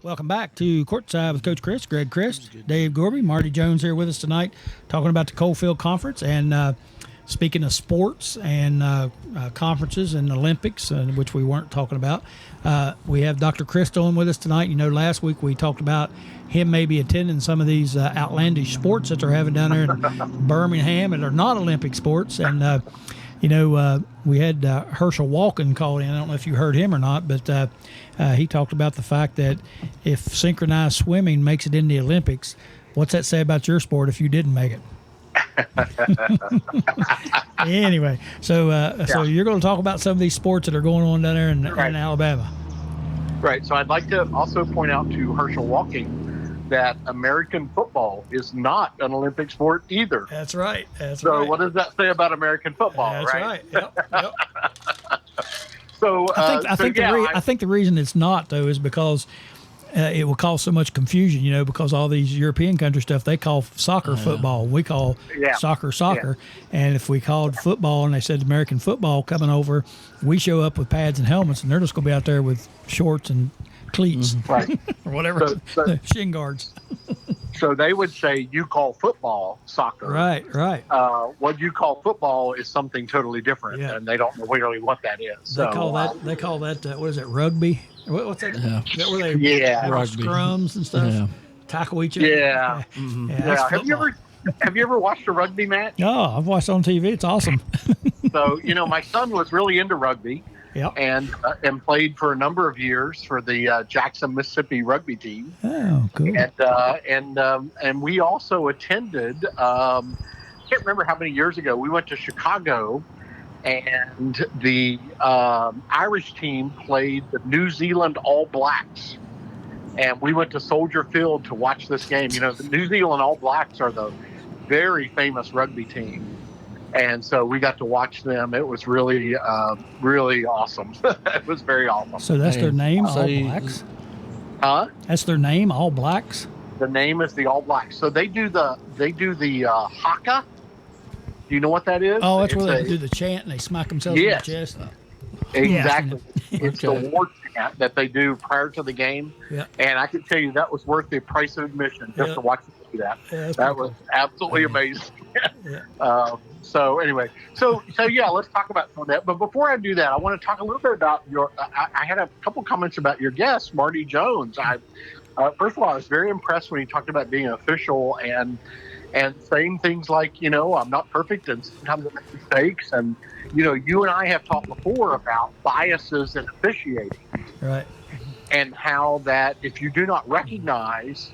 Welcome back to Courtside with Coach Crist, Greg Crist, Dave Gorby, Marty Jones here with us tonight, talking about the Coalfield Conference. And speaking of sports and conferences and Olympics, which we weren't talking about, we have Dr. Crist on with us tonight. You know, last week we talked about him maybe attending some of these outlandish sports that they're having down there in Birmingham and are not Olympic sports. And we had Herschel Walken called in. I don't know if you heard him or not, but he talked about the fact that if synchronized swimming makes it in the Olympics, what's that say about your sport if you didn't make it? Anyway, so you're going to talk about some of these sports that are going on down there in Alabama. Right. So I'd like to also point out to Herschel Walking that American football is not an Olympic sport either. That's right. So what does that say about American football? That's right. Yep. So I think the reason it's not, though, is because it will cause so much confusion, because all these European country stuff, they call soccer football. We call soccer. Yeah. And if we called football and they said American football coming over, we show up with pads and helmets, and they're just going to be out there with shorts and cleats or whatever, shin guards. So they would say you call football soccer. Right. What you call football is something totally different, and they don't know really what that is. They call that what is it, rugby? What's that? That where they have rugby scrums and stuff, tackle each other. Yeah. Mm-hmm. Have you ever watched a rugby match? No, I've watched it on TV. It's awesome. So my son was really into rugby, Yep. and played for a number of years for the Jackson, Mississippi rugby team. Oh, cool. And we also attended. I can't remember how many years ago we went to Chicago, and the Irish team played the New Zealand All Blacks. And we went to Soldier Field to watch this game. You know, the New Zealand All Blacks are the very famous rugby team. And so we got to watch them. It was really, really awesome. It was very awesome. So that's their name, All Blacks? Huh? That's their name, All Blacks? The name is the All Blacks. So they do the haka. Do you know what that is? Oh, that's where they do the chant and they smack themselves in the chest. Exactly. Yeah. It's the war chant that they do prior to the game. Yeah. And I can tell you that was worth the price of admission just to watch them do that. Yeah, that was absolutely amazing. Yeah. So anyway, so yeah, let's talk about some of that. But before I do that, I want to talk a little bit about your. I had a couple comments about your guest, Marty Jones. First of all, I was very impressed when he talked about being an official and saying things like, you know, I'm not perfect and sometimes I make mistakes. And, you know, you and I have talked before about biases in officiating. Right. And how that if you do not recognize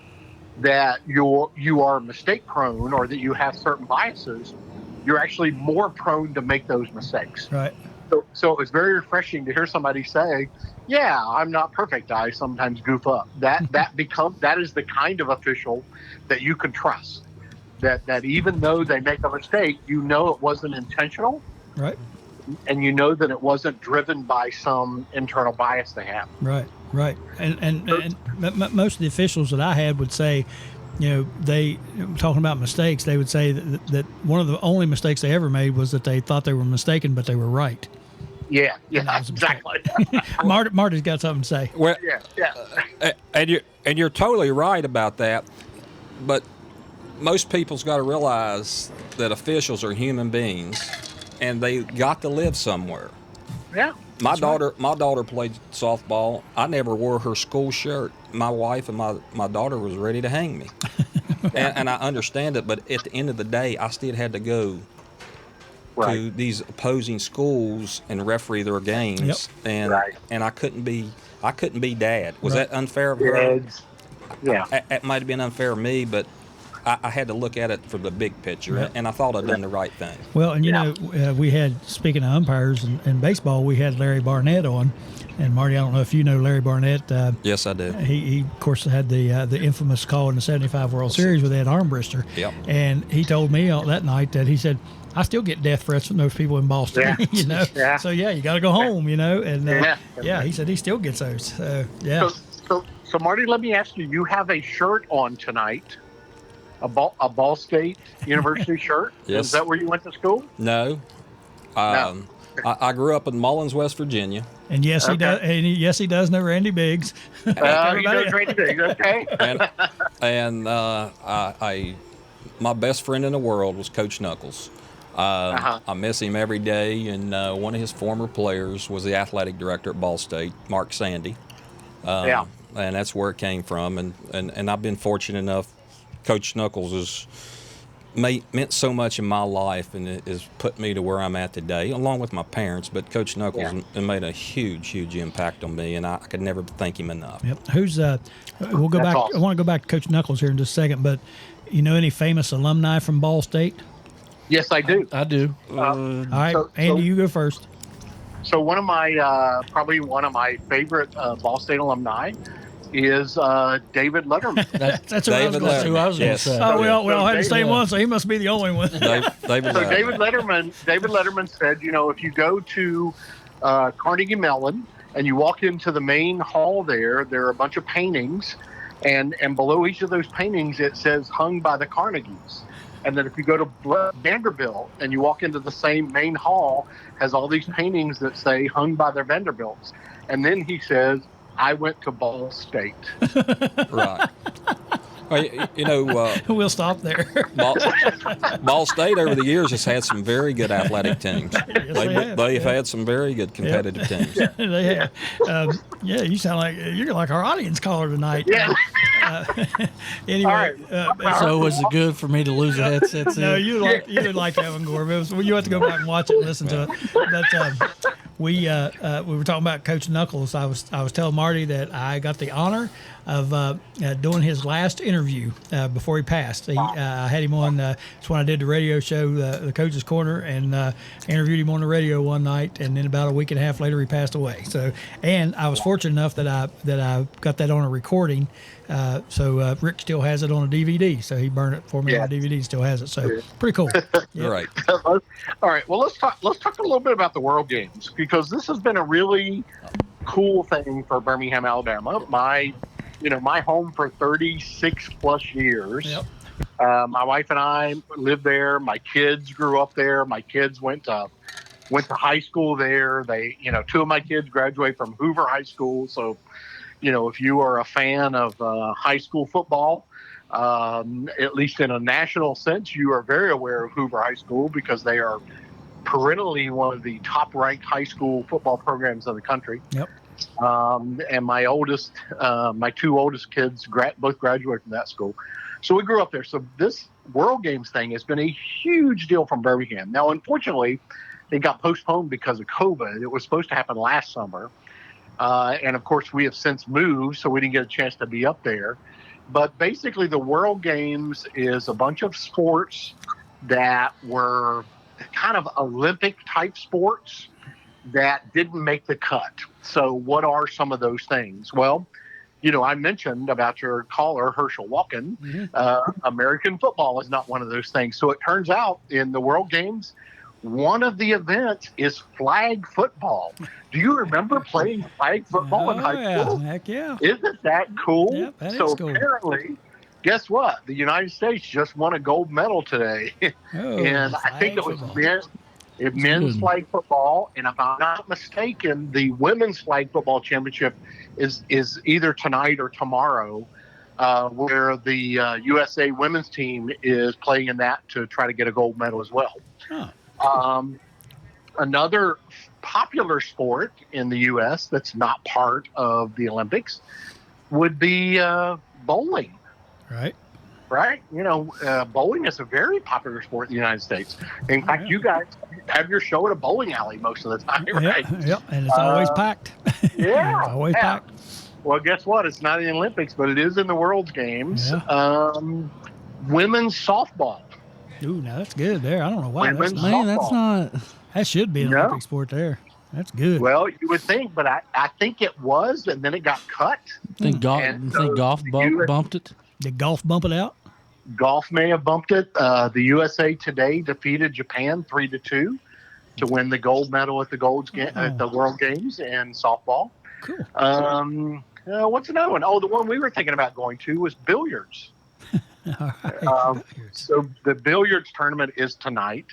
that you are mistake prone or that you have certain biases, you're actually more prone to make those mistakes. Right. So it was very refreshing to hear somebody say, yeah, I'm not perfect. I sometimes goof up. That is the kind of official that you can trust. That even though they make a mistake, you know it wasn't intentional. Right. And you know that it wasn't driven by some internal bias they have. Right. Right. And most of the officials that I had would say, you know, they talking about mistakes, they would say that one of the only mistakes they ever made was that they thought they were mistaken, but they were right. Yeah, exactly. Marty's got something to say. Well, yeah. And you're totally right about that, but most people's got to realize that officials are human beings, and they got to live somewhere. Yeah. My daughter played softball. I never wore her school shirt. My wife and my daughter was ready to hang me. and I understand it, but at the end of the day, I still had to go to these opposing schools and referee their games. Yep. And I couldn't be dad. Was that unfair of her? Yeah. It might have been unfair of me, but I had to look at it from the big picture, and I thought I'd done the right thing. Well, and you know, we had, speaking of umpires in baseball, we had Larry Barnett on. And Marty, I don't know if you know Larry Barnett. Yes, I do. He of course had the infamous call in the '75 World Series with Ed Armbruster. Yep. And he told me that night that he said, I still get death threats from those people in Boston. Yeah. You know. Yeah. So you got to go home. You know. And yeah, he said he still gets those. So yeah. So Marty, let me ask you. You have a shirt on tonight. A Ball State University shirt? Yes. Is that where you went to school? No. No. I grew up in Mullins, West Virginia. And yes, he does. And yes, he does know Randy Biggs. He knows Randy Biggs. Okay. and my best friend in the world was Coach Knuckles. I miss him every day. And one of his former players was the athletic director at Ball State, Mark Sandy. And that's where it came from. And I've been fortunate enough. Coach Knuckles has meant so much in my life, and it has put me to where I'm at today, along with my parents. But Coach Knuckles has made a huge impact on me, and I could never thank him enough. Yep. We'll go back. Awesome. I want to go back to Coach Knuckles here in just a second, but you know any famous alumni from Ball State? Yes, I do. I do. All right, Andy, you go first. So one of my probably one of my favorite Ball State alumni is David Letterman. That's who I was going to say. Oh, we all had the same one, so he must be the only one. David Letterman said, you know, if you go to Carnegie Mellon and you walk into the main hall there are a bunch of paintings, and below each of those paintings it says hung by the Carnegies. And then if you go to Vanderbilt and you walk into the same main hall, has all these paintings that say hung by their Vanderbilts. And then he says, I went to Ball State. Right. Well, you know, we'll stop there. Ball State over the years has had some very good athletic teams. Yes, they've had some very good competitive teams. They have. You sound like you're like our audience caller tonight. Yeah. Anyway, so was it good for me to lose the headset? No, you would like Evan Gore. You have to go back and watch it and listen to it. But we were talking about Coach Knuckles. I was telling Marty that I got the honor of doing his last interview before he passed. I had him on. It's when I did the radio show, the Coach's Corner, and interviewed him on the radio one night. And then about a week and a half later, he passed away. So, and I was fortunate enough that I got that on a recording. So Rick still has it on a DVD. So he burned it for me on a DVD. Still has it. So pretty cool. Yeah. Right. All right. Well, let's talk a little bit about the World Games, because this has been a really cool thing for Birmingham, Alabama. My home for 36 plus years. Yep. My wife and I lived there. My kids grew up there. My kids went to high school there. They, two of my kids graduated from Hoover High School. So, if you are a fan of high school football, at least in a national sense, you are very aware of Hoover High School, because they are perennially one of the top-ranked high school football programs in the country. Yep. And my two oldest kids both graduated from that school. So we grew up there. So this World Games thing has been a huge deal from Birmingham. Now, unfortunately, it got postponed because of COVID. It was supposed to happen last summer. And, of course, we have since moved, so we didn't get a chance to be up there. But basically, the World Games is a bunch of sports that were kind of Olympic-type sports that didn't make the cut. So what are some of those things? Well, I mentioned about your caller, Herschel Walken. Mm-hmm. American football is not one of those things. So it turns out in the World Games, one of the events is flag football. Do you remember playing flag football in high school? Heck yeah. Isn't that cool? Yep, that so is cool. Apparently, guess what? The United States just won a gold medal today. And I think it was men's flag football. And if I'm not mistaken, the women's flag football championship is either tonight or tomorrow, where the USA women's team is playing in that to try to get a gold medal as well. Huh. Another popular sport in the U.S. that's not part of the Olympics would be bowling. Right. Right? Bowling is a very popular sport in the United States. In fact, you guys have your show at a bowling alley most of the time, right? Yeah, and it's always packed. Yeah. It's always packed. Well, guess what? It's not in the Olympics, but it is in the World Games. Yeah. Women's softball. Ooh, now that's good there. I don't know why. Women's That's softball. that should be an Olympic sport there. That's good. Well, you would think, but I think it was, and then it got cut. Think golf bumped it? Did golf bump it out? Golf may have bumped it. The USA today defeated Japan 3-2 to win the gold medal at the World Games in softball. Cool. What's another one? Oh, the one we were thinking about going to was billiards. All right. So the billiards tournament is tonight.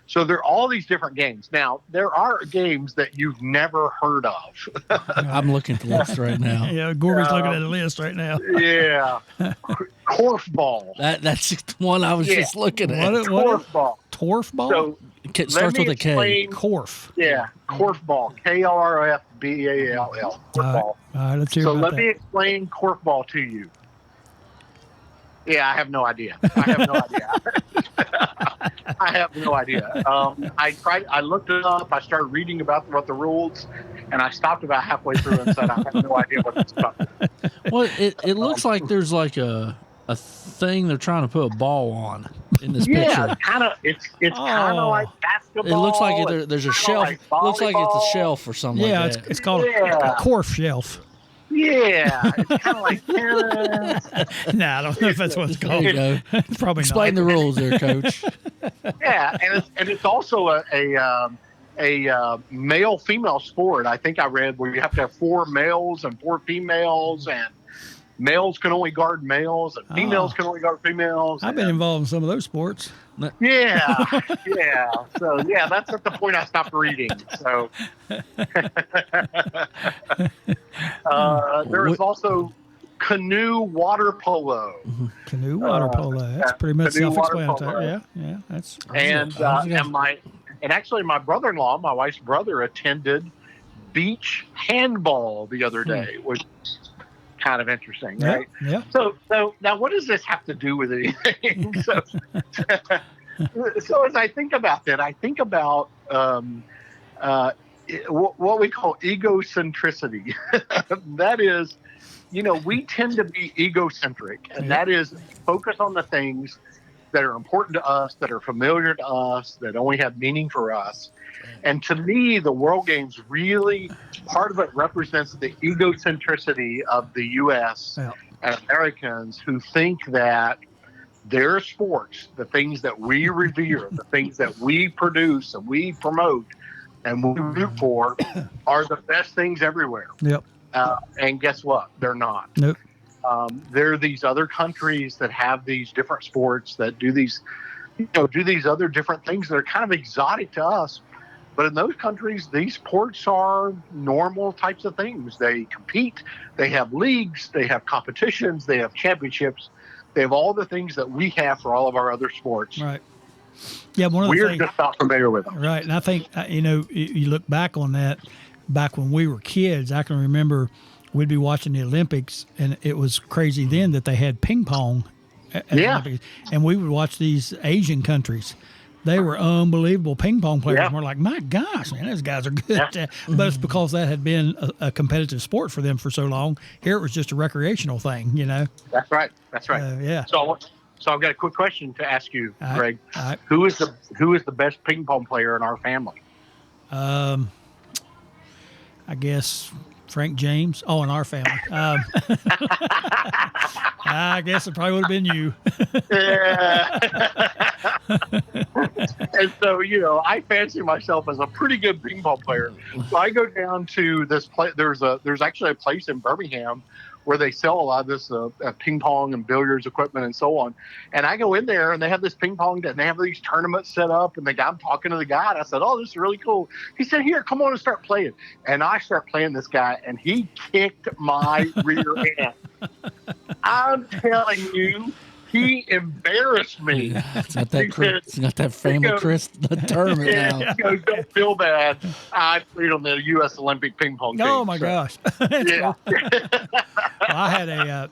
So there are all these different games. Now, there are games that you've never heard of. I'm looking at the list right now. Yeah, Gorby's looking at the list right now. Yeah. Korfball. That's the one I was just looking at. Korfball. Torfball? So It starts with a K. Korf. Yeah, korfball. Krfball. Korfball. All right, let's hear So about let that. me explain korfball to you. Yeah, I have no idea. I have no idea. I looked it up. I started reading about what the rules, and I stopped about halfway through and said, I have no idea what it's about. Well, it looks like there's like a thing they're trying to put a ball on in this picture. Yeah, it's kind of like basketball. It looks like there's a shelf. Like looks like it's a shelf or something Yeah, like that. it's called a Korf shelf. Yeah, it's kind of like tennis. Nah, I don't know if that's what it's called. There you go. It's probably Explain not. the rules there, Coach. Yeah, and it's also a male-female sport. I think I read where you have to have 4 males and 4 females, and males can only guard males, and females can only guard females. I've been involved in some of those sports. Yeah. So, that's at the point I stopped reading. So, there is also canoe water polo. Canoe water polo. That's pretty much self-explanatory. Yeah. That's And actually, my brother-in-law, my wife's brother, attended beach handball the other day, which is kind of interesting, right? Yeah. So now, what does this have to do with anything? So as I think about that, I think about what we call egocentricity. That is, we tend to be egocentric, and that is focus on the things that are important to us, that are familiar to us, that only have meaning for us. And to me, the World Games really, part of it represents the egocentricity of the U.S. and Americans who think that their sports, the things that we revere, the things that we produce and we promote and we root for, are the best things everywhere. Yep. And guess what? They're not. Nope. There are these other countries that have these different sports that do these other different things that are kind of exotic to us. But in those countries, these sports are normal types of things. They compete, they have leagues, they have competitions, they have championships. They have all the things that we have for all of our other sports. Right. Yeah, we're just not familiar with them. Right, and I think you look back on that. Back when we were kids, I can remember we'd be watching the Olympics, and it was crazy then that they had ping pong at the Olympics, and we would watch these Asian countries. They were unbelievable ping pong players. And we're like, my gosh, man, those guys are good. Yeah. But it's because that had been a competitive sport for them for so long. Here it was just a recreational thing, That's right. Yeah. So I've got a quick question to ask you, Greg. All right. Who is the best ping pong player in our family? I guess Frank James. Oh, in our family. I guess it probably would have been you. Yeah. And so, I fancy myself as a pretty good ping pong player. So I go down to this place. There's actually a place in Birmingham where they sell a lot of this ping pong and billiards equipment and so on. And I go in there and they have this ping pong and they have these tournaments set up. And I'm talking to the guy and I said, "Oh, this is really cool." He said, "Here, come on and start playing." And I start playing this guy and he kicked my rear end. I'm telling you, he embarrassed me. It's got that family Crist tournament now. He goes, "Don't feel bad. I played on the U.S. Olympic ping pong team." Oh my gosh! Yeah. Well, I had a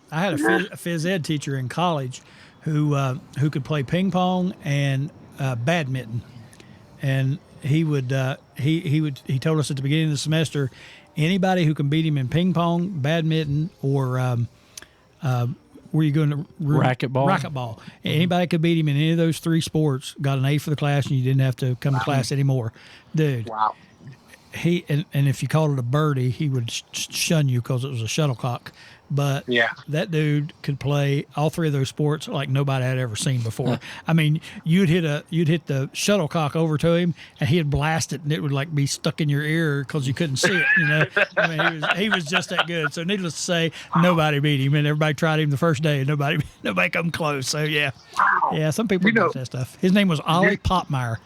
phys ed teacher in college who could play ping pong and badminton, and he told us at the beginning of the semester, anybody who can beat him in ping pong, badminton, or where you going to racquetball. Anybody could beat him in any of those three sports. Got an A for the class, and you didn't have to come to class anymore, dude. Wow. He and if you called it a birdie, he would shun you because it was a shuttlecock. But that dude could play all three of those sports like nobody had ever seen before. I mean, you'd hit the shuttlecock over to him, and he'd blast it, and it would like be stuck in your ear because you couldn't see it. I mean, he was just that good. So needless to say, nobody beat him, and everybody tried him the first day, and nobody come close. So some people do that stuff. His name was Ollie Popmeyer.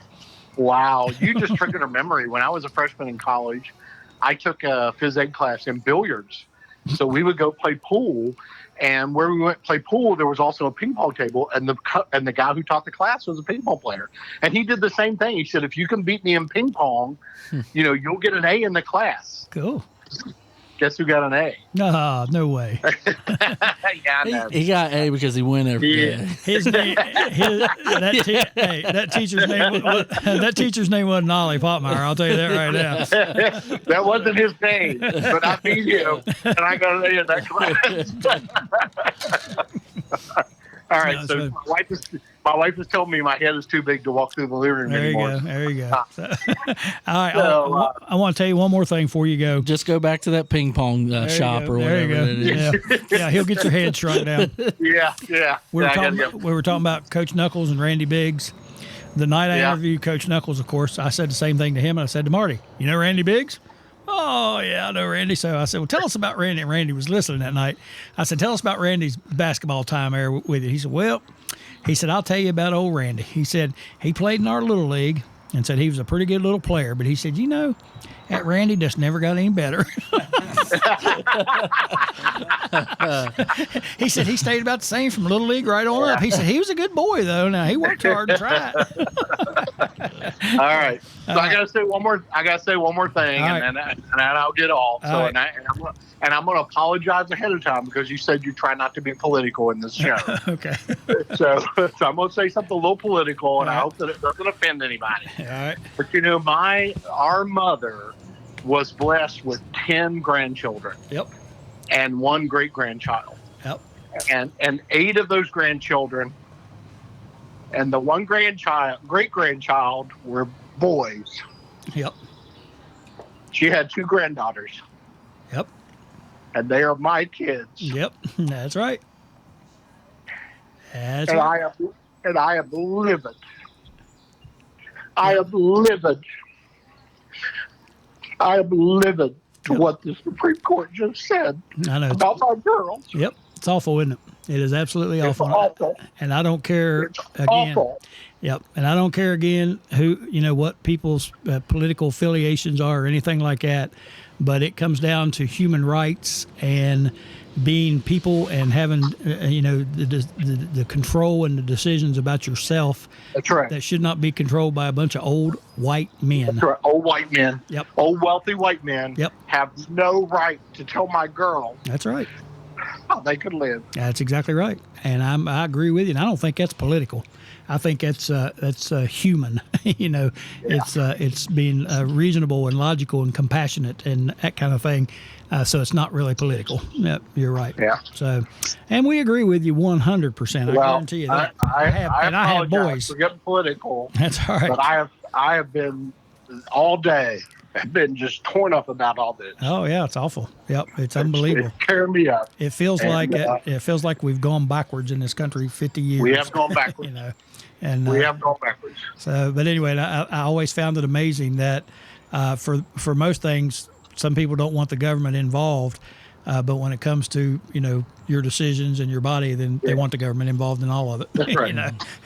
Wow, you just triggered a memory. When I was a freshman in college, I took a phys ed class in billiards. So we would go play pool, and where we went to play pool, there was also a ping pong table, and the guy who taught the class was a ping pong player. And he did the same thing. He said, "If you can beat me in ping pong, you'll get an A in the class." Cool. Guess who got an A? No way. He got A because he went every day. His name, that teacher's name wasn't Ollie Popmeyer. I'll tell you that right now. That wasn't his name, but I beat him, and I got an A in that class. All right, so my wife has told me my head is too big to walk through the living room anymore. There you go. So, all right, I want to tell you one more thing before you go. Just go back to that ping pong shop or whatever. There you go. Yeah, he'll get your head shrunk down. Yeah. We were talking about Coach Knuckles and Randy Biggs. The night I interviewed Coach Knuckles, of course, I said the same thing to him, and I said to Marty, "You know Randy Biggs?" "Oh, yeah, I know Randy." So I said, "Well, tell us about Randy." And Randy was listening that night. I said, "Tell us about Randy's basketball time there with you." He said, "I'll tell you about old Randy." He said, he played in our little league and said he was a pretty good little player. But he said, that Randy just never got any better. He said he stayed about the same from little league right on up. He said he was a good boy, though. Now, he worked hard and tried. All right. So I gotta say one more thing, and then I'll get off. And I'm gonna apologize ahead of time because you said you try not to be political in this show. Okay. So I'm gonna say something a little political, and I hope that it doesn't offend anybody. All right. But our mother was blessed with 10 grandchildren. Yep. And 1 great-grandchild. Yep. And 8 of those grandchildren and the 1 great-grandchild were boys. Yep. She had 2 granddaughters. Yep. And they are my kids. Yep. That's right. That's and right. I am livid. I am livid. I am livid to what the Supreme Court just said about my girls. Yep. It's awful, isn't it? It is absolutely awful. It's awful. And I don't care It's again. awful. Yep. And I don't care again who, what people's political affiliations are or anything like that. But it comes down to human rights and being people and having, the control and the decisions about yourself. That's right. That should not be controlled by a bunch of old white men. That's right. Old white men. Yep. Old wealthy white men. Yep. Have no right to tell my girl That's right. how they could live. That's exactly right. And I agree with you. And I don't think that's political. I think that's human. It's being reasonable and logical and compassionate and that kind of thing. So it's not really political. Yep, you're right. Yeah. So, and we agree with you 100%. I guarantee you that. I have boys. for getting political. That's all right. But I have been all day. I've been just torn up about all this. Oh yeah, it's awful. Yep, it's unbelievable. It's tearing me up. It feels like we've gone backwards in this country 50 years. We have gone backwards. And we have gone backwards. So, but anyway, I always found it amazing that for most things, some people don't want the government involved, but when it comes to your decisions and your body, then they want the government involved in all of it. That's right.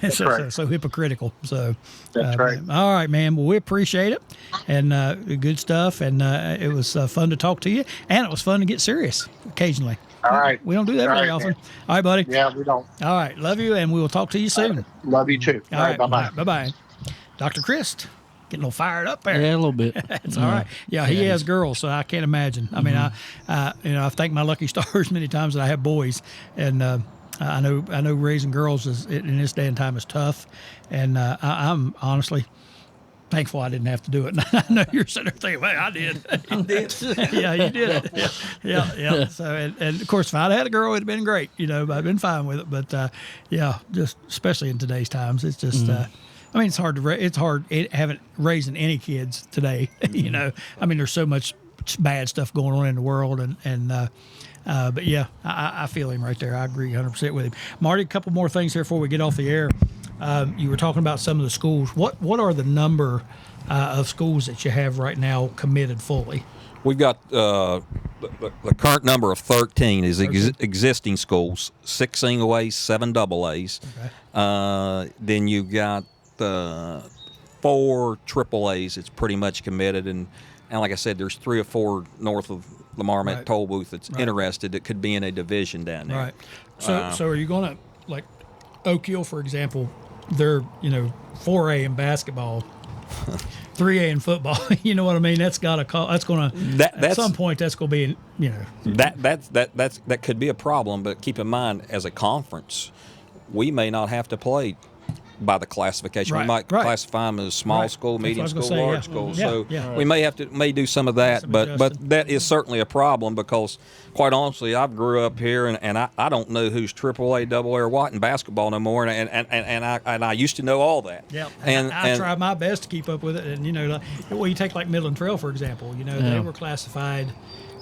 That's right. So hypocritical. So that's right. All right, man. Well, we appreciate it and good stuff, and it was fun to talk to you, and it was fun to get serious occasionally. All right. We don't do that very often. Man. All right, buddy. Yeah, we don't. All right. Love you, and we will talk to you soon. Love you too. All right. Bye-bye. Bye-bye. Dr. Crist, getting a little fired up there. Yeah, a little bit. That's all right. Yeah, he has girls, so I can't imagine. I mean, I've thanked my lucky stars many times that I have boys, and I know raising girls in this day and time is tough, and I'm honestly thankful I didn't have to do it. I know you're sitting there thinking, well, I did. You did. Yeah, you did it. Yeah. So, and of course, if I'd had a girl, it'd have been great. I'd been fine with it. But just especially in today's times, it's just. I mean, it's hard having raising any kids today. I mean, there's so much bad stuff going on in the world, but yeah, I feel him right there. I agree 100% with him. Marty, a couple more things here before we get off the air. You were talking about some of the schools. What are the number of schools that you have right now committed fully? We've got the current number of 13 is existing schools, 6 single A's, 7 double A's. Okay. Then you've got 4 triple A's. It's pretty much committed, and like I said, there's 3 or 4 north of Lamar at Toll Booth that's interested that could be in a division down there. Right. So are you going to, like Oak Hill, for example? They're 4A in basketball, 3A in football. You know what I mean? That's got to call. That's going to at some point. That's going to be that could be a problem. But keep in mind, as a conference, we may not have to play by the classification. We might classify them as small school, medium school, large school. We may do some of that, but that is certainly a problem because, quite honestly, I've grew up here and I don't know who's AAA, AA, or what in basketball no more, and I used to know all that. Yeah, and I try my best to keep up with it. And you take like Midland Trail for example. They were classified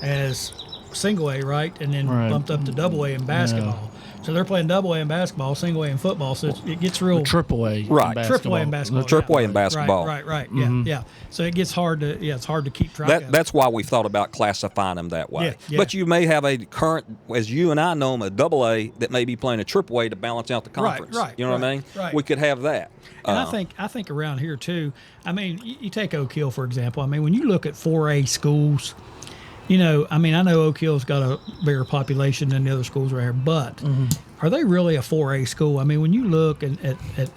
as single A, right, and then bumped up to AA in basketball. Yeah. So they're playing AA in basketball, single A in football. So it gets real triple A, right? Triple A in basketball. Triple A in basketball. Right. Yeah. So it gets hard to it's hard to keep track of. That's why we thought about classifying them that way. Yeah. But you may have a current, as you and I know them, a AA that may be playing a triple A to balance out the conference. Right. You know what I mean? Right. We could have that. And I think around here too. I mean, you take Oak Hill for example. I mean, when you look at 4A schools. I know Oak Hill's got a bigger population than the other schools around here, but are they really a 4A school? I mean, when you look at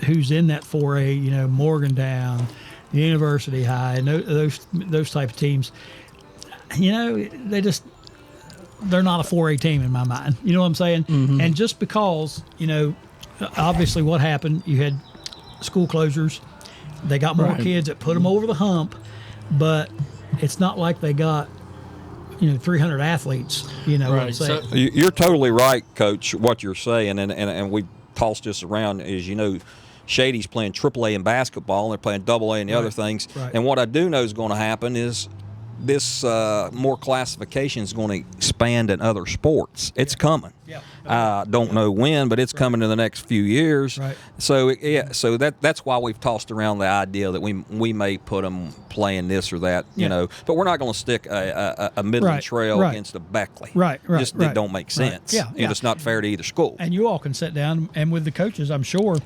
who's in that 4A, Morgantown, University High, and those type of teams, they're not a 4A team in my mind. You know what I'm saying? Mm-hmm. And just because, obviously what happened, you had school closures, they got more kids that put them over the hump, but it's not like they got 300 athletes. You know what I'm saying? So, you're totally right, Coach. What you're saying, and we tossed this around is Shady's playing AAA in basketball, and they're playing AA in the other things. Right. And what I do know is going to happen is this more classification is going to expand in other sports. It's coming. Yeah. Don't know when, but it's coming in the next few years. Right. So so that's why we've tossed around the idea that we may put them playing this or that, But we're not going to stick a Midland Trail against a Beckley. Right. It don't make sense. Yeah. It's not fair to either school. And you all can sit down and with the coaches, I'm sure,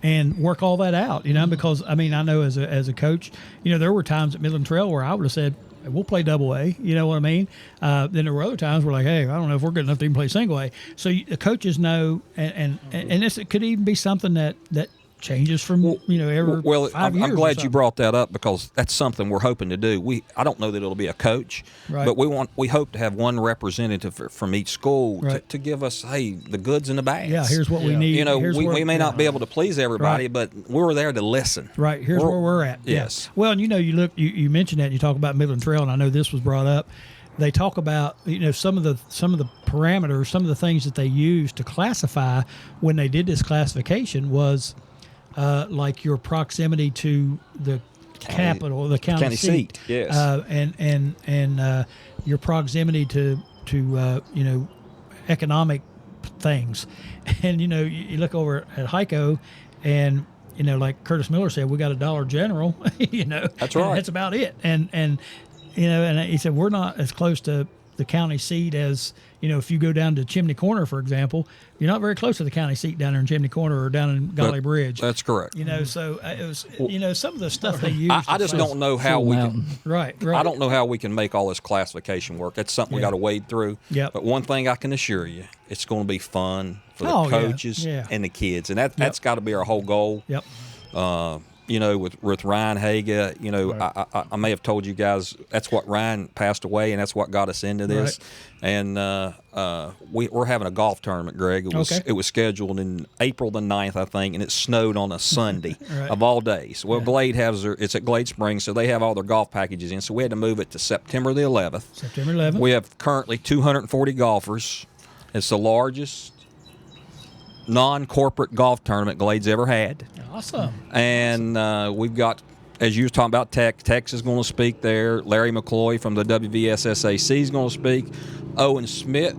and work all that out, because I know as a coach, there were times at Midland Trail where I would have said, we'll play AA, you know what I mean? Then there were other times where hey, I don't know if we're good enough to even play single A. So the coaches know, and this it could even be something that changes from every 5 years. I'm glad you brought that up because that's something we're hoping to do. I don't know that it'll be a coach, but we hope to have one representative from each school to give us the goods and the bads. Yeah, here's what we need. We may not be able to please everybody, but we're there to listen. Right, here's where we're at. Yes. Yeah. Well, and you mentioned that and you talk about Midland Trail, and I know this was brought up. They talk about some of the parameters, some of the things that they used to classify when they did this classification was like your proximity to the capital, the county seat. Yes. And your proximity to economic things. And you look over at Heiko, and like Curtis Miller said, we got a Dollar General. That's right. That's about it. And he said we're not as close to the county seat as if you go down to Chimney Corner, for example, you're not very close to the county seat down there in Chimney Corner or down in Golly Bridge. That's correct. So it was some of the stuff they used. I just don't know how we can. Right. I don't know how we can make all this classification work. That's something we got to wade through. Yep. But one thing I can assure you, it's going to be fun for the coaches and the kids, and that's got to be our whole goal. Yep. With Ryan Haga, I may have told you guys that's what Ryan passed away, and that's what got us into this. Right. And we're having a golf tournament, Greg. It was scheduled in April the 9th, I think, and it snowed on a Sunday of all days. Well, Glade it's at Glade Springs, so they have all their golf packages in. So we had to move it to September the 11th. September 11th. We have currently 240 golfers. It's the largest non-corporate golf tournament Glade's ever had. Awesome. And we've got, as you were talking about, Tex is going to speak there. Larry McCloy from the WVSSAC is going to speak. Owen Smith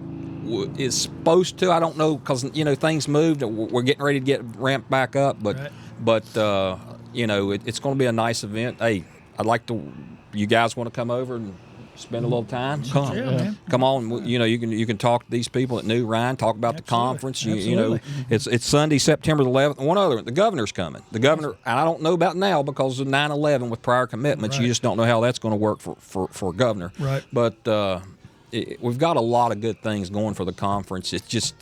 is supposed to. I don't know because things moved. We're getting ready to get ramped back up, but it's going to be a nice event. Hey, I'd like to. You guys want to come over and spend a little time? Come, come on. You can talk to these people that knew Ryan. Talk about the conference. It's Sunday, September the 11th. One other, the governor's coming. The governor, and I don't know about now because of 9/11 with prior commitments. You just don't know how that's going to work for a governor. Right. But we've got a lot of good things going for the conference. It's just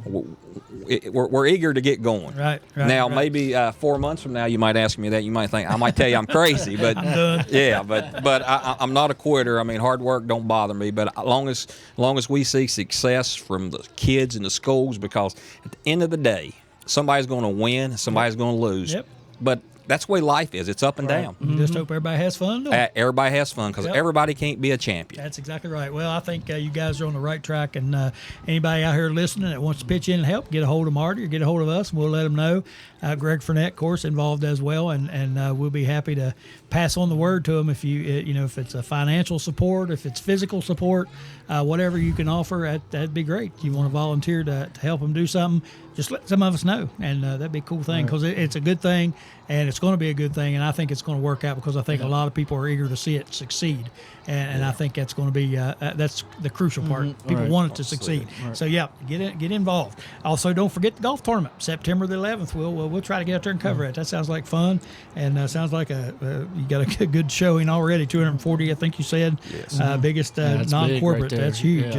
we're eager to get going. Right. Now maybe 4 months from now you might ask me that. You might think I might tell you I'm crazy, but I'm done. Yeah, but I'm not a quitter. I mean, hard work don't bother me. But as long as we see success from the kids and the schools, because at the end of the day, somebody's going to win, somebody's going to lose. Yep. But that's the way life is. It's up and down. Mm-hmm. Just hope everybody has fun. Everybody has fun because everybody can't be a champion. That's exactly right. Well, I think you guys are on the right track, and anybody out here listening that wants to pitch in and help, get a hold of Marty or get a hold of us, and we'll let them know. Greg Fournette, of course, involved as well, and we'll be happy to pass on the word to them if if it's a financial support, if it's physical support, whatever you can offer, that'd be great. If you want to volunteer to help them do something, just let some of us know, and that'd be a cool thing because it's a good thing, and it's going to be a good thing, and I think it's going to work out because I think a lot of people are eager to see it succeed, and I think that's going to be that's the crucial part. People want it to succeed. Right. So get involved. Also, don't forget the golf tournament, September the 11th. We'll try to get out there and cover it. That sounds like fun, and sounds like you got a good showing already. 240, I think you said. Yes. Biggest non-corporate. Right, that's huge.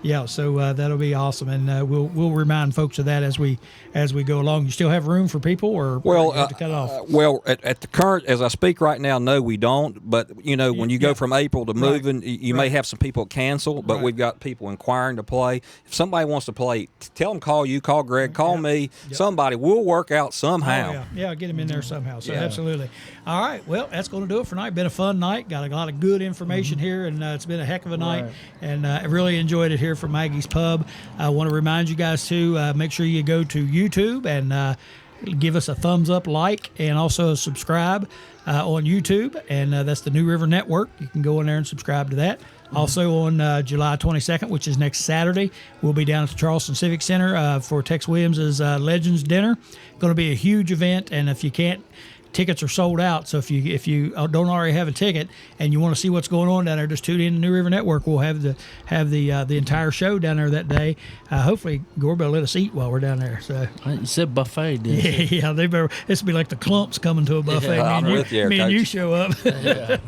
Yeah. So that'll be awesome, and we'll remind folks of that as we go along. You still have room for people, or you have to cut it off? Well, at the current, as I speak right now, no, we don't. But, when you go from April to moving, you may have some people cancel, but we've got people inquiring to play. If somebody wants to play, tell them, call you, call Greg, call me, somebody. We'll work out somehow. Oh, yeah, get them in there somehow. So, absolutely. All right, well, that's going to do it for tonight. Been a fun night. Got a lot of good information here, and it's been a heck of a night. And I really enjoyed it here from Maggie's Pub. I want to remind you guys, too, make sure you go to YouTube and give us a thumbs up, like, and also subscribe on YouTube. And that's the New River Network. You can go in there and subscribe to that. Also on July 22nd, which is next Saturday, we'll be down at the Charleston Civic Center for Tex Williams' Legends Dinner. Going to be a huge event, and if you can't, tickets are sold out. So if you don't already have a ticket and you want to see what's going on down there, just tune in to New River Network. We'll have the entire show down there that day. Hopefully, Gorby will let us eat while we're down there. So you said buffet, didn't you? Yeah. They better. This will be like the Clumps coming to a buffet. Me and you show up.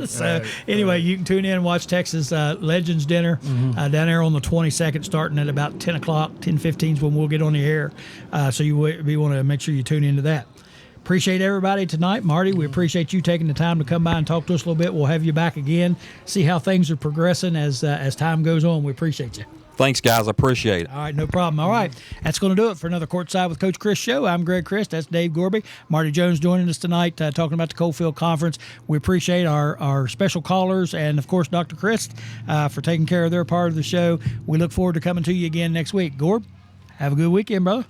So anyway, you can tune in and watch Texas Legends Dinner down there on the 22nd, starting at about 10 o'clock, 10:15 is when we'll get on the air. So you want to make sure you tune into that. Appreciate everybody tonight. Marty, we appreciate you taking the time to come by and talk to us a little bit. We'll have you back again, see how things are progressing as time goes on. We appreciate you. Thanks, guys. I appreciate it. All right, no problem. All right, that's going to do it for another Courtside with Coach Crist show. I'm Greg Crist. That's Dave Gorby. Marty Jones joining us tonight talking about the Coalfield Conference. We appreciate our special callers and, of course, Dr. Crist for taking care of their part of the show. We look forward to coming to you again next week. Gorb, have a good weekend, brother.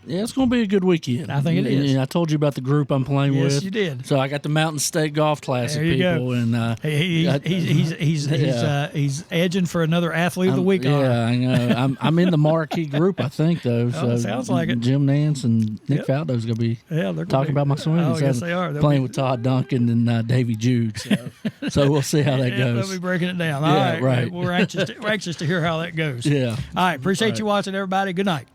Yeah, it's going to be a good weekend. I think it is. And I told you about the group I'm playing with. Yes, you did. So I got the Mountain State Golf Classic people, go. And he's edging for another Athlete of the Week. Yeah, I know. I'm in the marquee group, I think, though. So sounds like it. Jim Nance and Nick Faldo's going to be talking about my swing. Oh, yes, they are. Playing with Todd Duncan and Davy Jude. So we'll see how that goes. They'll be breaking it down. All right. We're anxious to hear how that goes. Yeah. All right. Appreciate you watching, everybody. Good night.